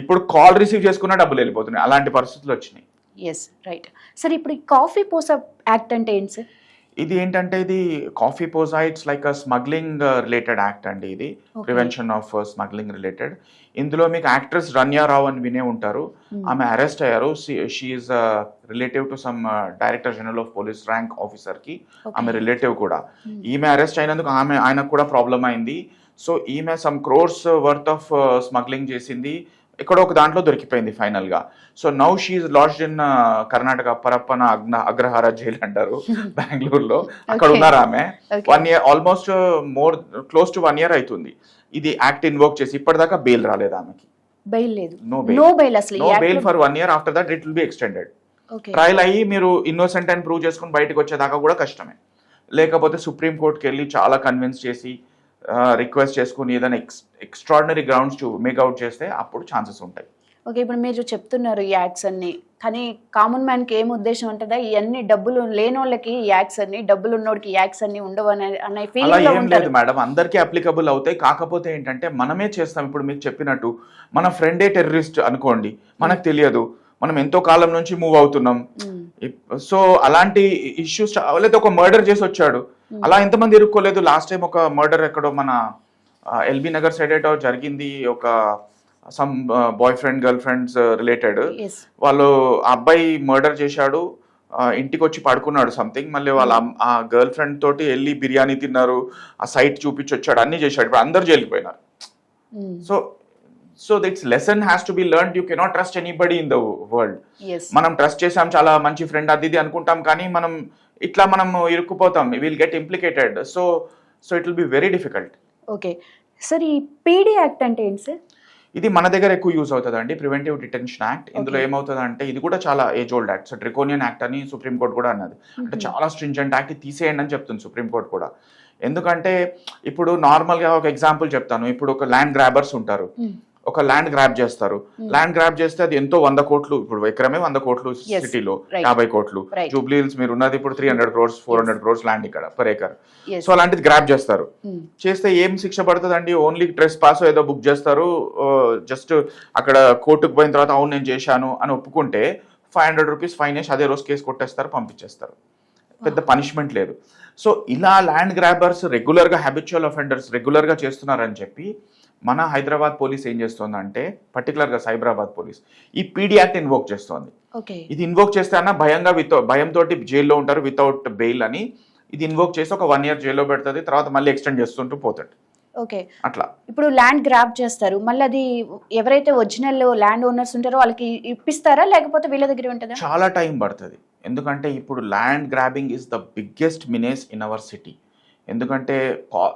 ఇప్పుడు కాల్ రిసీవ్ చేసుకున్న డబ్బులు వెళ్ళిపోతున్నాయి, అలాంటి పరిస్థితులు వచ్చినాయి. Yes, right. సార్, ఇప్పుడు ఈ కాఫీ పోసా యాక్ట్ అంటే ఏంటి సార్? ఇది ఏంటంటే, ఇది COFEPOSA it's like smuggling related act అండి. ఇది ప్రివెన్షన్ ఆఫ్ స్మగ్లింగ్ రిలేటెడ్. ఇందులో మీకు యాక్ట్రెస్ రన్యా రావు అని వినే ఉంటారు. ఆమె అరెస్ట్ అయ్యారు. She is relative to some director general of police rank officer కి, ఆమె రిలేటివ్ కూడా. ఈమె అరెస్ట్ అయినందుకు ఆయనకు కూడా ప్రాబ్లం అయింది. సో ఈమె some crores worth of smuggling చేసింది, ఎక్కడో ఒక దాంట్లో దొరికిపోయింది ఫైనల్ గా. So now she is lodged in Karnataka Parappana Agrahara jail అంటారు, బెంగళూరులో. అక్కడ ఉన్నారు ఆమె. 1 year almost close to 1 year అవుతుంది ఇది యాక్ట్ ఇన్వోక్ చేసి. ఇప్పటిదాకా బెయిల్ రాలేదు ఆమెకి. బెయిల్ లేదు, no bail for 1 year. After that it will be extended. Trial అయ్యి మీరు ఇన్నోసెంట్ అని ప్రూవ్ చేసుకుని బయటకు వచ్చేదాకా కూడా కష్టమే. లేకపోతే సుప్రీం కోర్టుకి వెళ్ళి చాలా కన్విన్స్ చేసి, రిక్వెస్ట్ చేసుకుని, ఏదైనా ఎక్స్ట్రాడినరీ గ్రౌండ్స్ టు మేక్అవుట్ చేస్తే అప్పుడు ఛాన్సెస్ ఉంటాయి. ఓకే, ఇప్పుడు మీరు చెప్తున్నారు ఈ యాక్ట్స్ అన్ని, కానీ కామన్ మ్యాన్ కి ఏం ఉద్దేశం ఉంటుందా, ఇవన్నీ డబ్బులు లేని వాళ్ళకి ఈ యాక్ట్స్ అన్ని, డబ్బులు ఉన్నోడికి ఈ యాక్ట్స్ అన్ని ఉండవు అనే ఫీలింగ్ లో ఉంటారు. లేదు మేడం, అందరికీ అప్లికబుల్ అవుతాయి. కాకపోతే ఏంటంటే మనమే చేస్తాం. ఇప్పుడు మీకు చెప్పినట్టు మన ఫ్రెండే టెర్రరిస్ట్ అనుకోండి, మనకు తెలియదు, మనం ఎంతో కాలం నుంచి మూవ్ అవుతున్నాం. సో అలాంటి ఇష్యూస్, లేదా ఒక మర్డర్ చేసి వచ్చాడు, అలా ఎంతమంది ఇరుక్కోలేదు. లాస్ట్ టైం ఒక మర్డర్ ఎక్కడో మన ఎల్బీ నగర్ సైడ్ ఏటో జరిగింది. ఒక some boy friend girl friends related, వాళ్ళు అబ్బాయి మర్డర్ చేశాడు, ఇంటికి వచ్చి పడుకున్నాడు సంథింగ్, మళ్ళీ వాళ్ళ ఆ గర్ల్ ఫ్రెండ్ తోటి వెళ్ళి బిర్యానీ తిన్నారు, ఆ సైట్ చూపించి వచ్చాడు, అన్ని చేశాడు. ఇప్పుడు అందరు జైలుకి పోయినారు. So that's lesson has to be learned. You cannot trust anybody in the world. మనం ట్రస్ట్ చేసాం, చాలా మంచి ఫ్రెండ్ అది ఇది అనుకుంటాం, కానీ మనం ఇరుక్కుపోతాం, will get implicated. So it will be very difficult. Okay sir, ఈ పీడీ యాక్ట్ అంటే ఏంటి సార్? ఇది మన దగ్గర ఎక్కువ యూజ్ అవుతుంది అండి, ప్రివెంటివ్ డిటెన్షన్ యాక్ట్. ఇందులో ఏమవుతుంది అంటే, ఇది కూడా చాలా age old act. So draconian act అని సుప్రీం కోర్ట్ కూడా అన్నది. అంటే చాలా స్ట్రింజెంట్ యాక్ట్, తీసేయండి అని చెప్తుంది సుప్రీం కోర్ట్ కూడా. ఎందుకంటే ఇప్పుడు నార్మల్గా ఒక ఎగ్జాంపుల్ చెప్తాను. ఇప్పుడు ఒక ల్యాండ్ గ్రాబర్స్ ఉంటారు, ఒక ల్యాండ్ గ్రాబ్ చేస్తారు. ల్యాండ్ గ్రాబ్ చేస్తే అది ఎంతో 100 కోట్లు, ఇప్పుడు ఎకరమే 100 కోట్లు, సిటీలో 50 కోట్లు. జూబ్లీ హిల్స్ మీరు ఉన్నది ఇప్పుడు 300 crores 400 crores ల్యాండ్ ఇక్కడ పర్ ఏకర్. సో అలాంటిది గ్రాబ్ చేస్తారు. చేస్తే ఏం శిక్ష పడుతుంది అండి? ఓన్లీ ట్రెస్ పాస్ ఏదో బుక్ చేస్తారు. జస్ట్ అక్కడ కోర్టుకు పోయిన తర్వాత అవును నేను చేశాను అని ఒప్పుకుంటే 500 rupees ఫైన్ వేసి అదే రోజు కేసు కొట్టేస్తారు, పంపించేస్తారు. పెద్ద పనిష్మెంట్ లేదు. సో ఇలా ల్యాండ్ గ్రాబర్స్ రెగ్యులర్గా హ్యాబిచువల్ అఫెండర్స్ రెగ్యులర్గా చేస్తున్నారని చెప్పి మన హైదరాబాద్ పోలీస్ ఏం చేస్తోందంటే, పర్టికులర్గా సైబరాబాద్ పోలీస్ ఈ పీడీ యాక్ట్ ఇన్వోక్ చేస్తోంది. ఇది ఇన్వోక్ చేస్తే అన్న భయంతో జైల్లో ఉంటారు వితౌట్ బెయిల్ అని. ఇది ఇన్వోక్ చేసి ఒక 1 year జైల్లో పెడుతుంది, తర్వాత మళ్ళీ ఎక్స్టెండ్ చేస్తుంటూ పోతాడు. ఓకే, అట్లా ఇప్పుడు ల్యాండ్ గ్రాబ్ చేస్తారు, మళ్ళీ అది ఎవరైతే ఒరిజినల్ ల్యాండ్ ఓనర్స్ ఉంటారో వాళ్ళకి ఇప్పిస్తారా, లేకపోతే వీళ్ళ దగ్గర ఉంటుందా? చాలా టైం పడుతుంది. ఎందుకంటే ఇప్పుడు land grabbing is the biggest menace in our city. ఎందుకంటే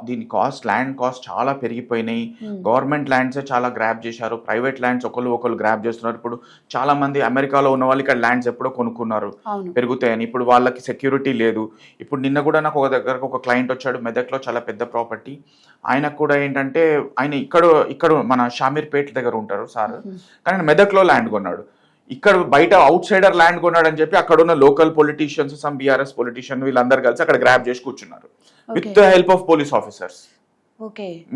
దీని ల్యాండ్ కాస్ట్ చాలా పెరిగిపోయినాయి. గవర్నమెంట్ ల్యాండ్సే చాలా గ్రాబ్ చేశారు, ప్రైవేట్ ల్యాండ్స్ ఒకళ్ళు గ్రాబ్ చేస్తున్నారు. ఇప్పుడు చాలా మంది అమెరికాలో ఉన్న వాళ్ళు ఇక్కడ ల్యాండ్స్ ఎప్పుడో కొనుక్కున్నారు పెరుగుతాయని. ఇప్పుడు వాళ్ళకి సెక్యూరిటీ లేదు. ఇప్పుడు నిన్న కూడా నాకు ఒక క్లయింట్ వచ్చాడు, మెదక్లో చాలా పెద్ద ప్రాపర్టీ. ఆయనకు కూడా ఏంటంటే ఆయన ఇక్కడ మన షామీర్పేట దగ్గర ఉంటారు సార్, కానీ మెదక్లో ల్యాండ్ కొన్నాడు. ఇక్కడ బయట అవుట్ సైడర్ ల్యాండ్ కొన్నాడు అని చెప్పి అక్కడ ఉన్న local politicians, some BRS politician వీళ్ళందరూ కలిసి అక్కడ గ్రాబ్ చేసి కూర్చున్నారు with the help of police officers.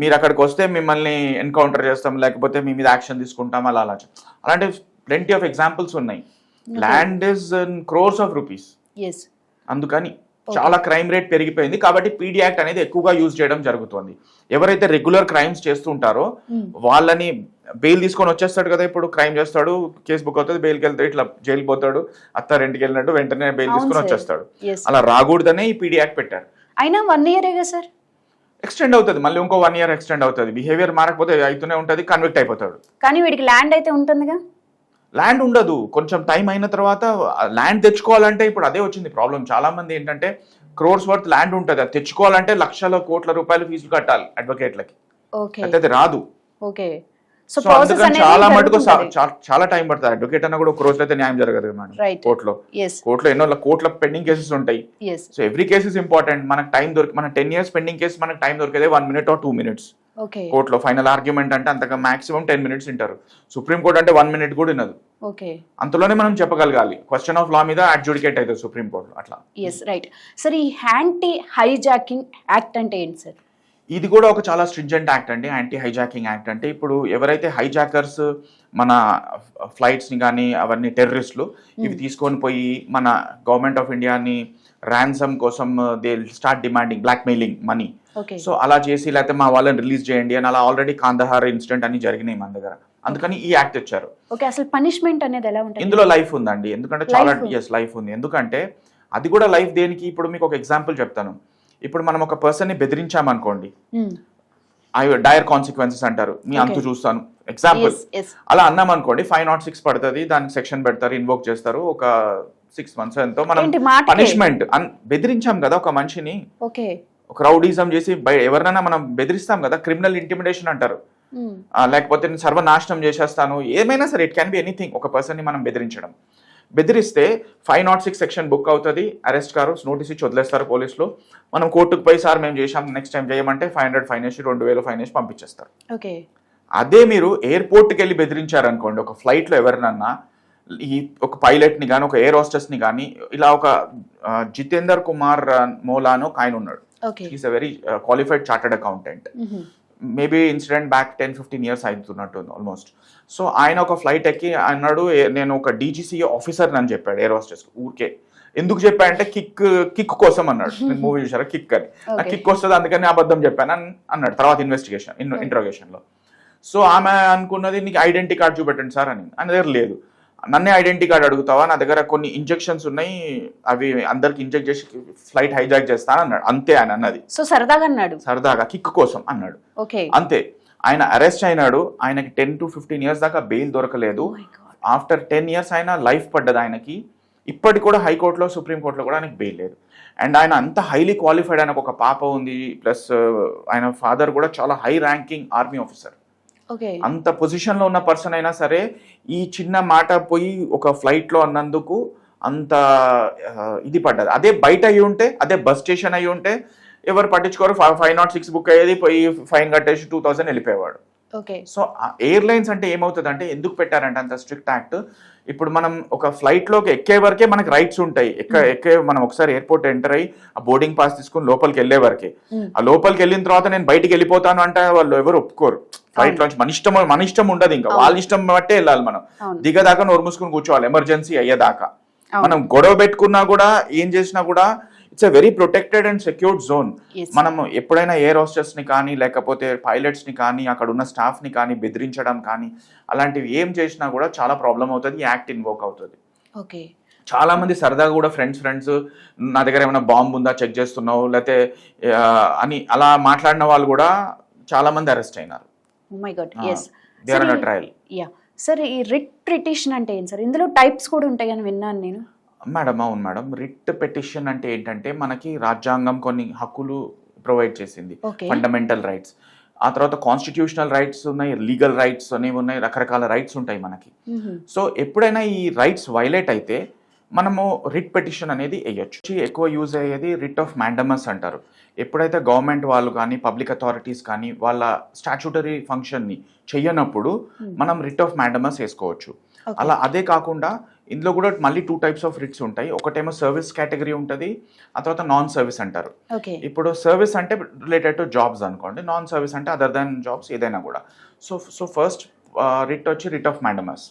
మీరు అక్కడికి వస్తే మిమ్మల్ని ఎన్కౌంటర్ చేస్తాం, లేకపోతే మీ మీద యాక్షన్ తీసుకుంటాం, అలాంటి ప్లెంటీ ఆఫ్ ఎగ్జాంపుల్స్ ఉన్నాయి. Land is in crores of rupees. అందుకని చాలా క్రైమ్ రేట్ పెరిగిపోయింది. కాబట్టి పీడీ యాక్ట్ అనేది ఎక్కువగా యూజ్ చేయడం జరుగుతుంది. ఎవరైతే రెగ్యులర్ క్రైమ్స్ చేస్తుంటారో వాళ్ళని బెయిల్ తీసుకొని వచ్చేస్తాడు కదా, ఇప్పుడు క్రైమ్ చేస్తాడు, కేసు బుక్ అవుతుంది, బెయిల్కి వెళ్తాడు, ఇట్లా జైలు పోతాడు, అత్తారింటికి వెళ్ళినట్టు వెంటనే బెయిల్ తీసుకొని వచ్చేస్తాడు. అలా రాకూడదనే ఈ పీడీ యాక్ట్ పెట్టారు. అయినా 1 year సార్ ఎక్స్టెండ్ అవుతుంది, మళ్ళీ ఇంకో 1 year ఎక్స్టెండ్ అవుతుంది. బిహేవియర్ మారకపోతే అవుతూనే ఉంటుంది, కన్విక్ట్ అయిపోతాడు. కానీ వీడికి ల్యాండ్ అయితే ఉంటుందిగా. ల్యాండ్ ఉండదు, కొంచెం టైం అయిన తర్వాత ల్యాండ్ తెచ్చుకోవాలంటే ఇప్పుడు అదే వచ్చింది ప్రాబ్లం. చాలా మంది ఏంటంటే క్రోర్స్ వర్త్ ల్యాండ్ ఉంటుంది, అది తెచ్చుకోవాలంటే లక్షల కోట్ల రూపాయలు ఫీజులు కట్టాలి అడ్వకేట్లకి, అయితే రాదు. సో అందుకని చాలా మటుకు చాలా టైం పడుతుంది. అడ్వకేట్ అన్న కూడా ఒక రోజులో అయితే న్యాయం జరగదు మేడం. కోర్టులో ఎన్నో కోట్ల పెండింగ్ కేసెస్ ఉంటాయి. So every case is important. మనకు టైం మన 10 years పెండింగ్ కేసు మనకు టైం దొరికేదే 1 minute or 2 minutes. కోర్టులో ఫైనల్ ఆర్గ్యుమెంట్ అంటే అంతగా మాక్సిమం 10 minutes వింటారు. సుప్రీం కోర్ట్ అంటే 1 minute కూడా వినదు. అంతలోనే మనం చెప్పగలగాలి. క్వశ్చన్ ఆఫ్ లా మీద అడ్జుడికేట్ అవుతుంది సుప్రీం కోర్టు అట్లా. రైట్ సార్, ఈ యాంటీ హైజాకింగ్ యాక్ట్ అంటే ఏంటి సార్? ఇది కూడా ఒక చాలా స్ట్రింజెంట్ యాక్ట్ అండి. యాంటీ హైజాకింగ్ యాక్ట్ అంటే ఇప్పుడు ఎవరైతే హైజాకర్స్ మన ఫ్లైట్స్ని కానీ అవన్నీ టెర్రరిస్టులు ఇవి తీసుకొని పోయి మన గవర్నమెంట్ ఆఫ్ ఇండియాని ర్యాన్సమ్ కోసం they start demanding blackmailing money. So అలా చేసి లేకపోతే మా వాళ్ళని రిలీజ్ చేయండి అని అలా ఆల్రెడీ కాందహార్ ఇన్సిడెంట్ అన్ని జరిగినాయి మన దగ్గర. అందుకని ఈ యాక్ట్ తెచ్చారు. అసలు పనిష్మెంట్ అనేది ఎలా ఉంటుంది? ఇందులో లైఫ్ ఉందండి, ఎందుకంటే చాలా లైఫ్ ఉంది. ఎందుకంటే అది కూడా లైఫ్ దేనికి, ఇప్పుడు మీకు ఒక ఎగ్జాంపుల్ చెప్తాను. ఇప్పుడు మనం ఒక పర్సన్ని బెదిరించామనుకోండి, డైర్ కాన్సిక్వెన్సెస్ అంటారు, మీ అంతు చూస్తాను ఎగ్జాంపుల్ అలా అన్నాం అనుకోండి, 506 పడుతుంది, దానికి సెక్షన్ పెడతారు, ఇన్వోక్ చేస్తారు, ఒక 6 months ఎంతో మనం పనిష్మెంట్. బెదిరించాం కదా ఒక మనిషిని, ఒక రౌడీజం చేసి ఎవరినైనా మనం బెదిరిస్తాం కదా, క్రిమినల్ ఇంటిమిడేషన్ అంటారు. లేకపోతే నేను సర్వనాశనం చేసేస్తాను, ఏమైనా సరే, ఇట్ క్యాన్ బి ఎనీథింగ్. ఒక పర్సన్ని మనం బెదిరిస్తే 506 సెక్షన్ బుక్ అవుతుంది, అరెస్ట్ కారు, నోటీస్ ఇచ్చి వదిలేస్తారు పోలీసులు. మనం కోర్టుకు పోయి సార్ మేము చేసాం, నెక్స్ట్ టైం చేయమంటే 500 ఫైన్ వేసి 2000 ఫైన్ వేసి పంపించేస్తారు. అదే మీరు ఎయిర్పోర్ట్కి వెళ్ళి బెదిరించారనుకోండి, ఒక ఫ్లైట్లో ఎవరినన్నా, ఈ ఒక పైలట్ని కానీ ఒక ఎయిర్ హోస్టెస్ని కానీ, ఇలా ఒక జితేందర్ కుమార్ మోలాను ఒక ఆయన ఉన్నాడు, is a very qualified chartered accountant. Maybe incident back 10-15 years అవుతున్నట్టు ఆల్మోస్ట్. సో ఆయన ఒక ఫ్లైట్ ఎక్కి అన్నాడు, నేను ఒక డీజీసీ ఆఫీసర్ అని చెప్పాడు ఎయిర్ హోస్టెస్. ఊరికే ఎందుకు చెప్పాడంటే కిక్ కోసం అన్నాడు. మూవీ చూసారా కిక్ అని, ఆ కిక్ వస్తుంది అందుకని అబద్ధం చెప్పాను అన్నాడు తర్వాత ఇంట్రోగేషన్ లో. సో ఆమె అనుకున్నది, నీకు ఐడెంటిటీ కార్డ్ చూపెట్టండి సార్ అని. ఆయన దగ్గర లేదు. నన్నే ఐడెంటిటీ కార్డ్ అడుగుతావా, నా దగ్గర కొన్ని ఇంజెక్షన్స్ ఉన్నాయి, అవి అందరికి ఇంజెక్ట్ చేసి ఫ్లైట్ హైజాక్ చేస్తాను అన్నాడు. అంతే ఆయన అన్నది. సో సరదాగా అన్నాడు, సరదాగా కిక్ కోసం అన్నాడు, అంతే. ఆయన అరెస్ట్ అయినాడు, ఆయనకి 10 to 15 years దాకా బెయిల్ దొరకలేదు. ఆఫ్టర్ 10 years ఆయన లైఫ్ పడ్డది ఆయనకి. ఇప్పటికి కూడా హైకోర్టులో సుప్రీంకోర్టులో కూడా ఆయనకి బెయిల్ లేదు. అండ్ ఆయన అంత హైలీ క్వాలిఫైడ్, ఆయనకు ఒక పాప ఉంది, ప్లస్ ఆయన ఫాదర్ కూడా చాలా హై ర్యాంకింగ్ ఆర్మీ ఆఫీసర్. అంత పొజిషన్ లో ఉన్న పర్సన్ అయినా సరే ఈ చిన్న మాట పోయి ఒక ఫ్లైట్ లో అన్నందుకు అంత ఇది పడ్డది. అదే బయట అయ్యి ఉంటే, అదే బస్ స్టేషన్ అయ్యి ఉంటే ఎవరు పట్టించుకోరు, 506 బుక్ అయ్యేది, పోయి ఫైన్ కట్టేసి 2000 వెళ్ళిపోయేవాడు. సో ఎయిర్లైన్స్ అంటే ఏమవుతుంది అంటే, ఎందుకు పెట్టారంటే అంత స్ట్రిక్ట్ యాక్ట్, ఇప్పుడు మనం ఒక ఫ్లైట్ లోకి ఎక్కే వరకే మనకి రైట్స్ ఉంటాయి. ఎక్కే మనం ఒకసారి ఎయిర్పోర్ట్ ఎంటర్ అయ్యి ఆ బోర్డింగ్ పాస్ తీసుకుని లోపలికి వెళ్ళే వరకే. ఆ లోపలికి వెళ్ళిన తర్వాత నేను బయటికి వెళ్ళిపోతాను అంటే వాళ్ళు ఎవరు ఒప్పుకోరు. ఫ్లైట్ లోంచి మన ఇష్టం ఉండదు, ఇంకా వాళ్ళ ఇష్టం బట్టే వెళ్ళాలి. మనం దిగదాకా నోరు మూసుకుని కూర్చోవాలి, ఎమర్జెన్సీ అయ్యేదాకా. మనం గొడవ పెట్టుకున్నా కూడా, ఏం చేసినా కూడా, it's a very protected and secured zone. Yes. మనం ఎప్పుడైనా ఎయిర్ హోస్టెస్ ని కానీ లేకపోతే పైలట్స్ ని కానీ అక్కడ ఉన్న స్టాఫ్ ని కానీ బెదిరించడం కానీ అలాంటివి ఏం చేసినా కూడా చాలా ప్రాబ్లం అవుతుంది, యాక్ట్ ఇన్వోక్ అవుతుంది. ఓకే. చాలా మంది సరదాగా కూడా ఫ్రెండ్స్ నా దగ్గర ఏమైనా బాంబు ఉందా చెక్ చేస్తున్నావు లేకపోతే అని అలా మాట్లాడిన వాళ్ళు కూడా చాలా మంది అరెస్ట్ అయినారు. Oh my god. Yes. They are on trial. Yeah sir, ఈ రిట్ పిటిషన్ అంటే ఏంటి సార్? ఇందులో టైప్స్ కూడా ఉంటాయని విన్నాను నేను. మేడం అవును మేడం, రిట్ పిటిషన్ అంటే ఏంటంటే మనకి రాజ్యాంగం కొన్ని హక్కులు ప్రొవైడ్ చేసింది, Okay. Fundamental rights. ఆ తర్వాత కాన్స్టిట్యూషనల్ రైట్స్ ఉన్నాయి, లీగల్ రైట్స్ అనేవి ఉన్నాయి, రకరకాల రైట్స్ ఉంటాయి మనకి. సో ఎప్పుడైనా ఈ రైట్స్ వైలేట్ అయితే మనము రిట్ పిటిషన్ అనేది వేయొచ్చు. ఎక్కువ యూజ్ అయ్యేది రిట్ ఆఫ్ మ్యాండమస్ అంటారు. ఎప్పుడైతే గవర్నమెంట్ వాళ్ళు కానీ పబ్లిక్ అథారిటీస్ కానీ వాళ్ళ స్టాట్యూటరీ ఫంక్షన్ని చెయ్యనప్పుడు మనం రిట్ ఆఫ్ మ్యాండమస్ వేసుకోవచ్చు. అలా అదే కాకుండా ఇందులో కూడా మళ్ళీ 2 టైప్స్ ఆఫ్ రిట్స్ ఉంటాయి. ఒకటేమో సర్వీస్ కేటగిరీ ఉంటుంది, ఆ తర్వాత నాన్ సర్వీస్ అంటారు. ఓకే. ఇప్పుడు సర్వీస్ అంటే రిలేటెడ్ టు జాబ్స్ అనుకోండి, నాన్ సర్వీస్ అంటే అదర్ దాన్ జాబ్స్ ఏదైనా కూడా. సో ఫస్ట్ రిట్ వచ్చి రిట్ ఆఫ్ మ్యాండమస్.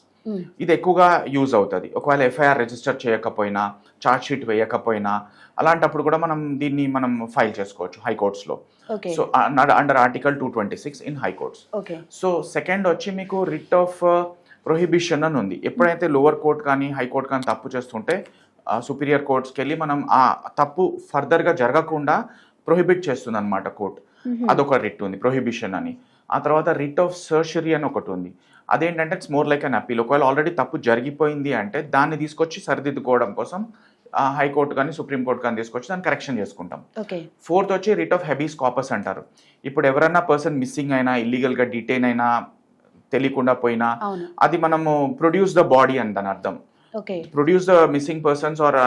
ఇది ఎక్కువగా యూజ్ అవుతుంది ఒకవేళ ఎఫ్ఐఆర్ రిజిస్టర్ చేయకపోయినా, ఛార్జ్ షీట్ వేయకపోయినా, అలాంటప్పుడు కూడా దీన్ని మనం ఫైల్ చేసుకోవచ్చు హైకోర్ట్స్లో. Okay. So under article 226 in high courts. Okay. So second వచ్చి మీకు రిట్ ఆఫ్ ప్రొహిబిషన్ అని ఉంది. ఎప్పుడైతే లోవర్ కోర్ట్ కానీ హైకోర్ట్ కానీ తప్పు చేస్తుంటే సుపీరియర్ కోర్ట్స్కి వెళ్ళి మనం ఆ తప్పు ఫర్దర్గా జరగకుండా ప్రొహిబిట్ చేస్తుంది అనమాట కోర్ట్. అదొక రిట్ ఉంది, ప్రొహిబిషన్ అని. ఆ తర్వాత రిట్ ఆఫ్ సర్షరీ అని ఒకటి ఉంది. అదేంటంటే it's more like an appeal. ఒకవేళ ఆల్రెడీ తప్పు జరిగిపోయింది అంటే దాన్ని తీసుకొచ్చి సరిదిద్దుకోవడం కోసం హైకోర్టు కానీ సుప్రీంకోర్టు కానీ తీసుకొచ్చి దాన్ని కరెక్షన్ చేసుకుంటాం. ఫోర్త్ వచ్చి రిట్ ఆఫ్ హెబీస్ కార్పస్ అంటారు. ఇప్పుడు ఎవరన్నా పర్సన్ మిస్సింగ్ అయినా, ఇల్లీగల్గా డిటైన్ అయినా, తెలియకుండా పోయినా, అది మనము ప్రొడ్యూస్ ద బాడీ అని దాని అర్థం. Produce the missing persons are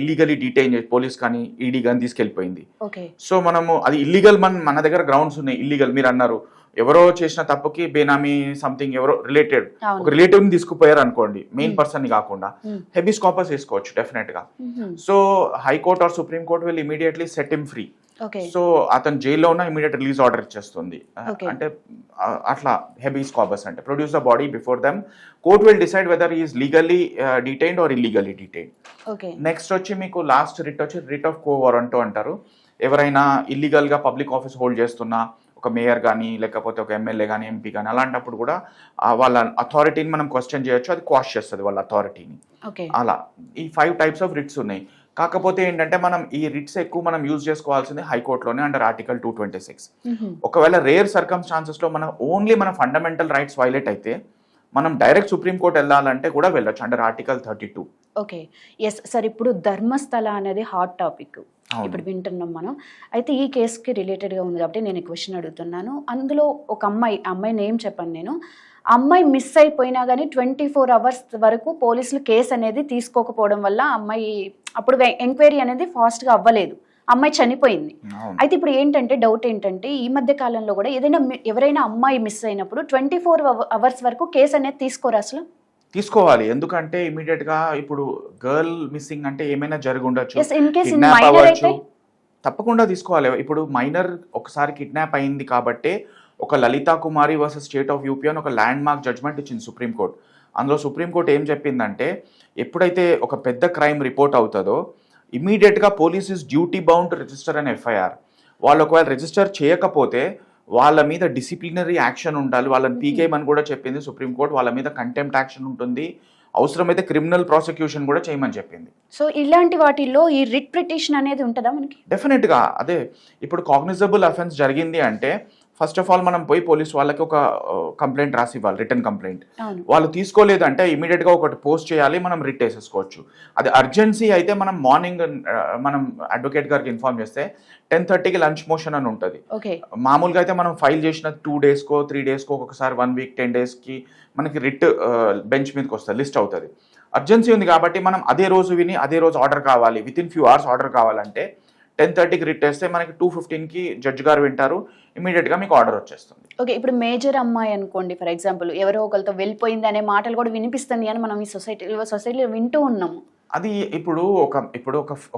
illegally detain police కానీ ఈడీ కానీ తీసుకెళ్ళిపోయింది. సో మనము అది ఇల్లీగల్, మన దగ్గర గ్రౌండ్స్ ఉన్నాయి ఇల్లీగల్. మీరు అన్నారు ఎవరో చేసిన తప్పుకి బేనామీ సంథింగ్ ఎవరో రిలేటెడ్ ఒక రిలేటివ్ ని తీసుకుపోయారు అనుకోండి, మెయిన్ పర్సన్ ని కాకుండా, హెబీస్ కార్పస్ వేసుకోవచ్చు డెఫినెట్ గా. So high court or supreme court will immediately set him free. So అతను జైల్లో ఉన్న ఇమీడియట్ రిలీజ్ ఆర్డర్ ఇచ్చేస్తుంది. అంటే అట్లా హెబీస్ కార్పస్ అంటే produce the body before them. Court will decide whether is legally detained or illegally detained. Next వచ్చి మీకు last writ వచ్చి రిట్ ఆఫ్ కో వారంటో అంటారు. ఎవరైనా ఇల్లీగల్ గా పబ్లిక్ ఆఫీస్ హోల్డ్ చేస్తున్నా, ఒక మేయర్ కానీ లేకపోతే ఒక ఎమ్మెల్యే కానీ ఎంపీ కానీ, అలాంటప్పుడు కూడా వాళ్ళ అథారిటీని మనం క్వశ్చన్ చేయొచ్చు, అది క్వాష్ చేస్తుంది వాళ్ళ అథారిటీని. అలా ఈ 5 టైప్స్ ఆఫ్ రిట్స్ ఉన్నాయి. కాకపోతే ఏంటంటే మనం ఈ రిట్స్ ఎక్కువ మనం యూజ్ చేసుకోవాల్సింది హైకోర్టులోనే అండర్ ఆర్టికల్ 226. ఒకవేళ రేర్ సర్కమ్స్టాన్సెస్ లో మన ఓన్లీ మన ఫండమెంటల్ రైట్స్ వైలేట్ అయితే మనం డైరెక్ట్ సుప్రీం కోర్ట్ వెళ్ళాలంటే కూడా వెళ్ళొచ్చు under article 32. Okay. Yes sir, ఇప్పుడు ధర్మస్థల అనేది హాట్ టాపిక్ ఇప్పుడు వింటున్నాం మనం. అయితే ఈ కేసుకి రిలేటెడ్గా ఉంది కాబట్టి నేను క్వశ్చన్ అడుగుతున్నాను. అందులో ఒక అమ్మాయి నేమ్ చెప్పాను నేను. అమ్మాయి మిస్ అయిపోయినా కానీ 24 hours వరకు పోలీసులు కేసు అనేది తీసుకోకపోవడం వల్ల అమ్మాయి అప్పుడు ఎంక్వైరీ అనేది ఫాస్ట్గా అవ్వలేదు, అమ్మాయి చనిపోయింది. అయితే ఇప్పుడు ఏంటంటే డౌట్ ఏంటంటే ఈ మధ్య కాలంలో కూడా ఎవరైనా అమ్మాయి మిస్ అయినప్పుడు 24 hours వరకు కేసు అనేది తీసుకోరు అసలు? తీసుకోవాలి. ఎందుకంటే ఇమీడియట్ గా ఇప్పుడు గర్ల్ మిస్సింగ్ అంటే ఏమైనా జరిగి ఉండొచ్చు, తప్పకుండా తీసుకోవాలి. ఇప్పుడు మైనర్ ఒకసారి కిడ్నాప్ అయింది కాబట్టి ఒక లలితా కుమారి వర్సెస్ స్టేట్ ఆఫ్ యూపీ అని ఒక ల్యాండ్ మార్క్ జడ్జ్మెంట్ ఇచ్చింది సుప్రీంకోర్టు. అందులో సుప్రీంకోర్టు ఏం చెప్పిందంటే ఎప్పుడైతే ఒక పెద్ద క్రైమ్ రిపోర్ట్ అవుతుందో ఇమీడియట్గా police is duty bound to register an FIR. వాళ్ళు ఒకవేళ రిజిస్టర్ చేయకపోతే వాళ్ళ మీద డిసిప్లినరీ యాక్షన్ ఉండాలి, వాళ్ళని పీకేయమని కూడా చెప్పింది సుప్రీంకోర్టు. వాళ్ళ మీద కంటెంప్ట్ యాక్షన్ ఉంటుంది, అవసరమైతే క్రిమినల్ ప్రాసిక్యూషన్ కూడా చేయమని చెప్పింది. సో ఇలాంటి వాటిల్లో ఈ రిట్ పిటిషన్ అనేది ఉంటుందా మనకి? డెఫినెట్గా. అదే ఇప్పుడు కాగ్నిజబుల్ అఫెన్స్ జరిగింది అంటే ఫస్ట్ ఆఫ్ ఆల్ మనం పోయి పోలీస్ వాళ్ళకి ఒక కంప్లైంట్ రాసి ఇవ్వాలి, రిటర్న్ కంప్లైంట్. వాళ్ళు తీసుకోలేదంటే ఇమీడియట్గా ఒకటి పోస్ట్ చేయాలి, మనం రిట్ వేసేసుకోవచ్చు. అది అర్జెన్సీ అయితే మనం మార్నింగ్ మనం అడ్వకేట్ గారికి ఇన్ఫార్మ్ చేస్తే 10:30కి లంచ్ మోషన్ అని ఉంటుంది. మామూలుగా అయితే మనం ఫైల్ చేసిన 2 daysకో 3 daysకో ఒకసారి 1 week 10 daysకి మనకి రిట్ బెంచ్ మీదకి వస్తుంది, లిస్ట్ అవుతుంది. అర్జెన్సీ ఉంది కాబట్టి మనం అదే రోజు విని అదే రోజు ఆర్డర్ కావాలి, వితిన్ ఫ్యూ అవర్స్ ఆర్డర్ కావాలంటే 10:30కి రిట్ వేస్తే మనకి 2:15కి జడ్జి గారు వింటారు, ఇమీడియట్గా మీకు ఆర్డర్ వచ్చేస్తుంది. ఓకే. ఇప్పుడు మేజర్ అమ్మాయి అనుకోండి, ఫర్ ఎగ్జాంపుల్ ఎవరో ఒకరితో వెళ్ళిపోయింది అనే మాటలు కూడా వినిపిస్తుంది అని మనం ఈ సొసైటీలో వింటూ ఉన్నాము. అది ఇప్పుడు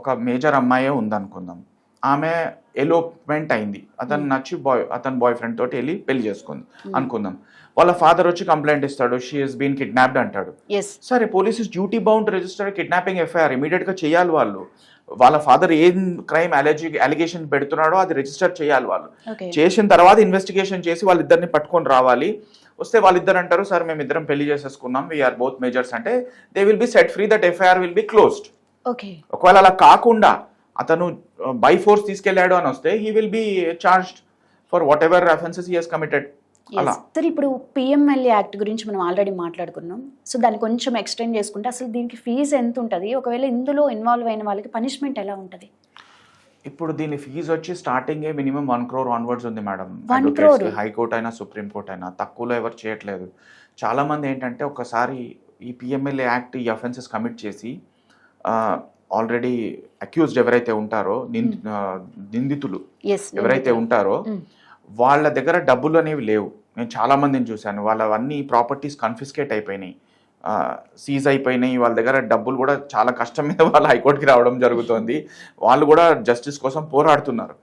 ఒక మేజర్ అమ్మాయే ఉందనుకుందాం, ఆమె ఎలోప్మెంట్ అయింది, అతను నచ్చి అతని బాయ్ ఫ్రెండ్ తోటి వెళ్ళి పెళ్లి చేసుకుంది అనుకుందాం. వాళ్ళ ఫాదర్ వచ్చి కంప్లైంట్ ఇస్తాడు, షీ హెస్ బీన్ కిడ్నాప్డ్ అంటాడు. సరే, police duty bound register kidnapping FIR immediate గా చేయాలి వాళ్ళు. వాళ్ళ ఫాదర్ ఏం క్రైమ్ అలిగేషన్ పెడుతున్నాడో అది రిజిస్టర్ చేయాలి వాళ్ళు. చేసిన తర్వాత ఇన్వెస్టిగేషన్ చేసి వాళ్ళిద్దరిని పట్టుకొని రావాలి. వస్తే వాళ్ళిద్దరు అంటారు, సార్ మేము ఇద్దరం పెళ్లి చేసేసుకున్నాం, వీఆర్ బోత్ మేజర్స్ అంటే they will be set free, that FIR will be closed. ఒకవేళ అలా కాకుండా అతను బై ఫోర్స్ తీసుకెళ్లాడు అని వస్తే he will be charged for what ever offences he has committed. అలా సార్, ఇప్పుడు పిఎంఎల్ఏ యాక్ట్ గురించి మనం ఆల్రెడీ మాట్లాడుకున్నాం. సో దాన్ని కొంచెం ఎక్స్టెండ్ చేసుకుంటే అసలు దీనికి ఫీజు ఎంత ఉంటుంది, ఒకవేళ ఇందులో ఇన్వాల్వ్ అయిన వాళ్ళకి పనిష్మెంట్ ఎలా ఉంటుంది? ఇప్పుడు దీని ఫీజు వచ్చి స్టార్టింగే మినిమం 1 crore ఆన్వర్డ్స్ ఉంది మేడం. హైకోర్టు అయినా సుప్రీంకోర్టు అయినా తక్కువలో ఎవరు చేయట్లేదు. చాలా మంది ఏంటంటే ఒకసారి ఈ పిఎంఎల్ఏ యాక్ట్ ఈ అఫెన్సెస్ కమిట్ చేసి ఆల్రెడీ అక్యూజ్డ్ ఎవరైతే ఉంటారో నిందితులు ఎవరైతే ఉంటారో వాళ్ళ దగ్గర డబ్బులు అనేవి లేవు. నేను చాలా మందిని చూశాను, వాళ్ళవన్నీ ప్రాపర్టీస్ కన్ఫిస్కేట్ అయిపోయినాయి, సీజ్ అయిపోయినాయి. వాళ్ళ దగ్గర డబ్బులు కూడా చాలా కష్టం మీద వాళ్ళు హైకోర్టుకి రావడం జరుగుతుంది. వాళ్ళు కూడా జస్టిస్ కోసం పోరాడుతున్నారు.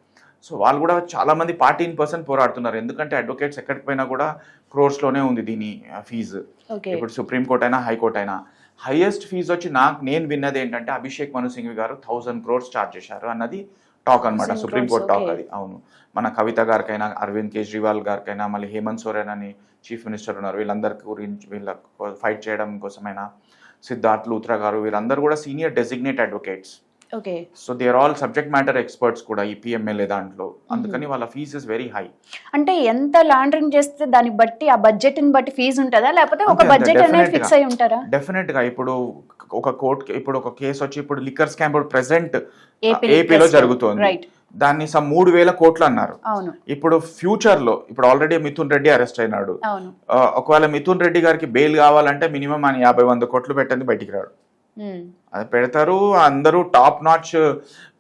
సో వాళ్ళు కూడా చాలా మంది 14% పోరాడుతున్నారు. ఎందుకంటే అడ్వకేట్స్ ఎక్కడికి పోయినా కూడా క్రోర్స్లోనే ఉంది దీని ఫీజు. ఇప్పుడు సుప్రీంకోర్టు అయినా హైకోర్టు అయినా హైయెస్ట్ ఫీజు వచ్చి నేను విన్నది ఏంటంటే అభిషేక్ మను సింఘ్వి గారు 1000 crores ఛార్జ్ చేశారు అన్నది టాక్ అనమాట, సుప్రీంకోర్టు టాక్ అది. అవును, మన కవిత గారికైనా, అరవింద్ కేజ్రీవాల్ గారికైనా, మళ్ళీ హేమంత్ సోరెన్ అని చీఫ్ మినిస్టర్ ఉన్నారు, వీళ్ళందరి గురించి వీళ్ళ ఫైట్ చేయడం కోసమైనా సిద్ధార్థ్ లూత్రా గారు, వీళ్ళందరూ కూడా senior designate advocates. So they are all subject matter experts కూడా ఈ పిఎంఎల్ఏ దాంట్లో. అందుకని వాళ్ళ ఫీజ్ ఇస్ వెరీ హై. అంటే ఎంత లాండరింగ్ చేస్తే దాన్ని బట్టి ఆ బడ్జెట్ ని బట్టి ఫీజు ఉంటుందా, లేకపోతే ఒక బడ్జెట్ అనేది ఫిక్స్ అయి ఉంటారా? డెఫినెట్ గా. ఇప్పుడు ఒక కేసు వచ్చి ఇప్పుడు లిక్కర్ స్కామ్ ఇప్పుడు ప్రెసెంట్ ఏపీలో జరుగుతోంది, దాన్ని 3,000 కోట్లు అన్నారు. ఇప్పుడు ఫ్యూచర్ లో ఇప్పుడు ఆల్రెడీ మిథున్ రెడ్డి అరెస్ట్ అయినాడు. ఒకవేళ మిథున్ రెడ్డి గారికి బెయిల్ కావాలంటే మినిమం ఆయన 50-100 కోట్లు పెట్టండి బయటికి రాడు. అది పెడతారు, అందరూ టాప్ నాచ్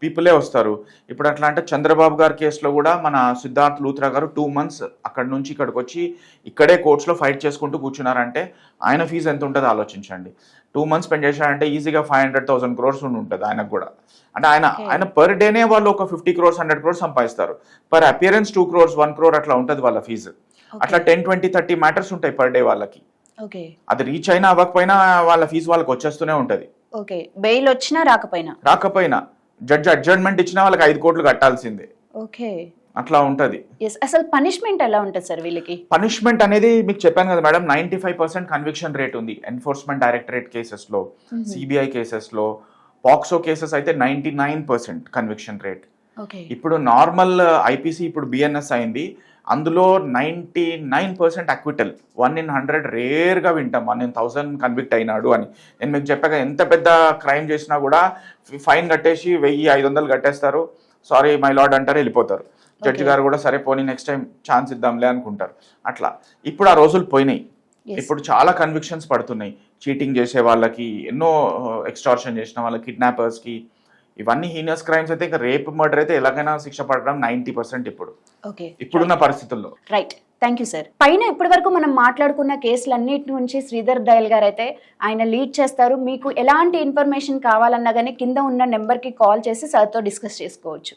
పీపులే వస్తారు. ఇప్పుడు అట్లా అంటే చంద్రబాబు గారి కేసులో కూడా మన సిద్ధార్థ్ లూత్రా గారు 2 months అక్కడ నుంచి ఇక్కడికి వచ్చి ఇక్కడే కోర్ట్స్లో ఫైట్ చేసుకుంటూ కూర్చున్నారంటే ఆయన ఫీజు ఎంత ఉంటుందో ఆలోచించండి. 2 months స్పెండ్ చేశారంటే ఈజీగా 500,000 crores ఉంటుంది ఆయనకు కూడా. అంటే ఆయన పర్ డేనే వాళ్ళు ఒక 50 crores 100 crores సంపాదిస్తారు. పర్ అపియరెన్స్ 2 crores 1 crore అట్లా ఉంటుంది వాళ్ళ ఫీజు. అట్లా 10, 20, 30 మ్యాటర్స్ ఉంటాయి పర్ డే వాళ్ళకి. అది రీచ్ అయినా అవ్వకపోయినా వాళ్ళ ఫీజు వాళ్ళకి వచ్చేస్తూనే ఉంటది. బెయిల్ వచ్చినా రాకపోయినా జడ్జి అడ్జర్న్మెంట్ ఇచ్చినా వాళ్ళకి 5 కోట్లు కట్టాల్సిందే. అట్లా ఉంటది. అసలు పనిష్మెంట్ ఎలా ఉంటుంది సార్ వీళ్ళకి? పనిష్మెంట్ అనేది మీకు చెప్పాను కదా మేడం, 95% కన్విక్షన్ రేట్ ఉంది ఎన్ఫోర్స్మెంట్ డైరెక్టరేట్ కేసెస్ లో, సిబిఐ కేసెస్ లో. పాక్సో కేసెస్ అయితే 99% కన్విక్షన్ రేట్. ఇప్పుడు నార్మల్ ఐపీసీ ఇప్పుడు బిఎన్ఎస్ అయింది, అందులో 99% అక్విటల్. 1 in 100 రేర్గా వింటాం 1 in 1000 కన్విక్ట్ అయినాడు అని. నేను మీకు చెప్పాక ఎంత పెద్ద క్రైమ్ చేసినా కూడా ఫైన్ కట్టేసి 1000-500 కట్టేస్తారు, సారీ మై లార్డ్ అంటారు, వెళ్ళిపోతారు. జడ్జి గారు కూడా సరే పోనీ నెక్స్ట్ టైం ఛాన్స్ ఇద్దాంలే అనుకుంటారు. అట్లా ఇప్పుడు ఆ రోజులు పోయినాయి. ఇప్పుడు చాలా కన్విక్షన్స్ పడుతున్నాయి, చీటింగ్ చేసే వాళ్ళకి, ఎన్నో ఎక్స్టార్షన్ చేసిన వాళ్ళకి, కిడ్నాపర్స్కి. ఇవన్నీ హీనియస్ క్రైమ్స్ అయితే ఇంకా రేప్ మర్డర్ అయితే ఎలాగైనా శిక్ష పడడం 90% ఇప్పుడున్న పరిస్థితుల్లో. Right, thank you sir. పైన ఇప్పటి వరకు మనం మాట్లాడుకున్న కేసులన్నిటి నుంచి శ్రీధర్ దయల్ గారు అయితే ఆయన లీడ్ చేస్తారు. మీకు ఎలాంటి ఇన్ఫర్మేషన్ కావాలన్నా కానీ కింద ఉన్న నెంబర్కి కాల్ చేసి సార్తో డిస్కస్ చేసుకోవచ్చు.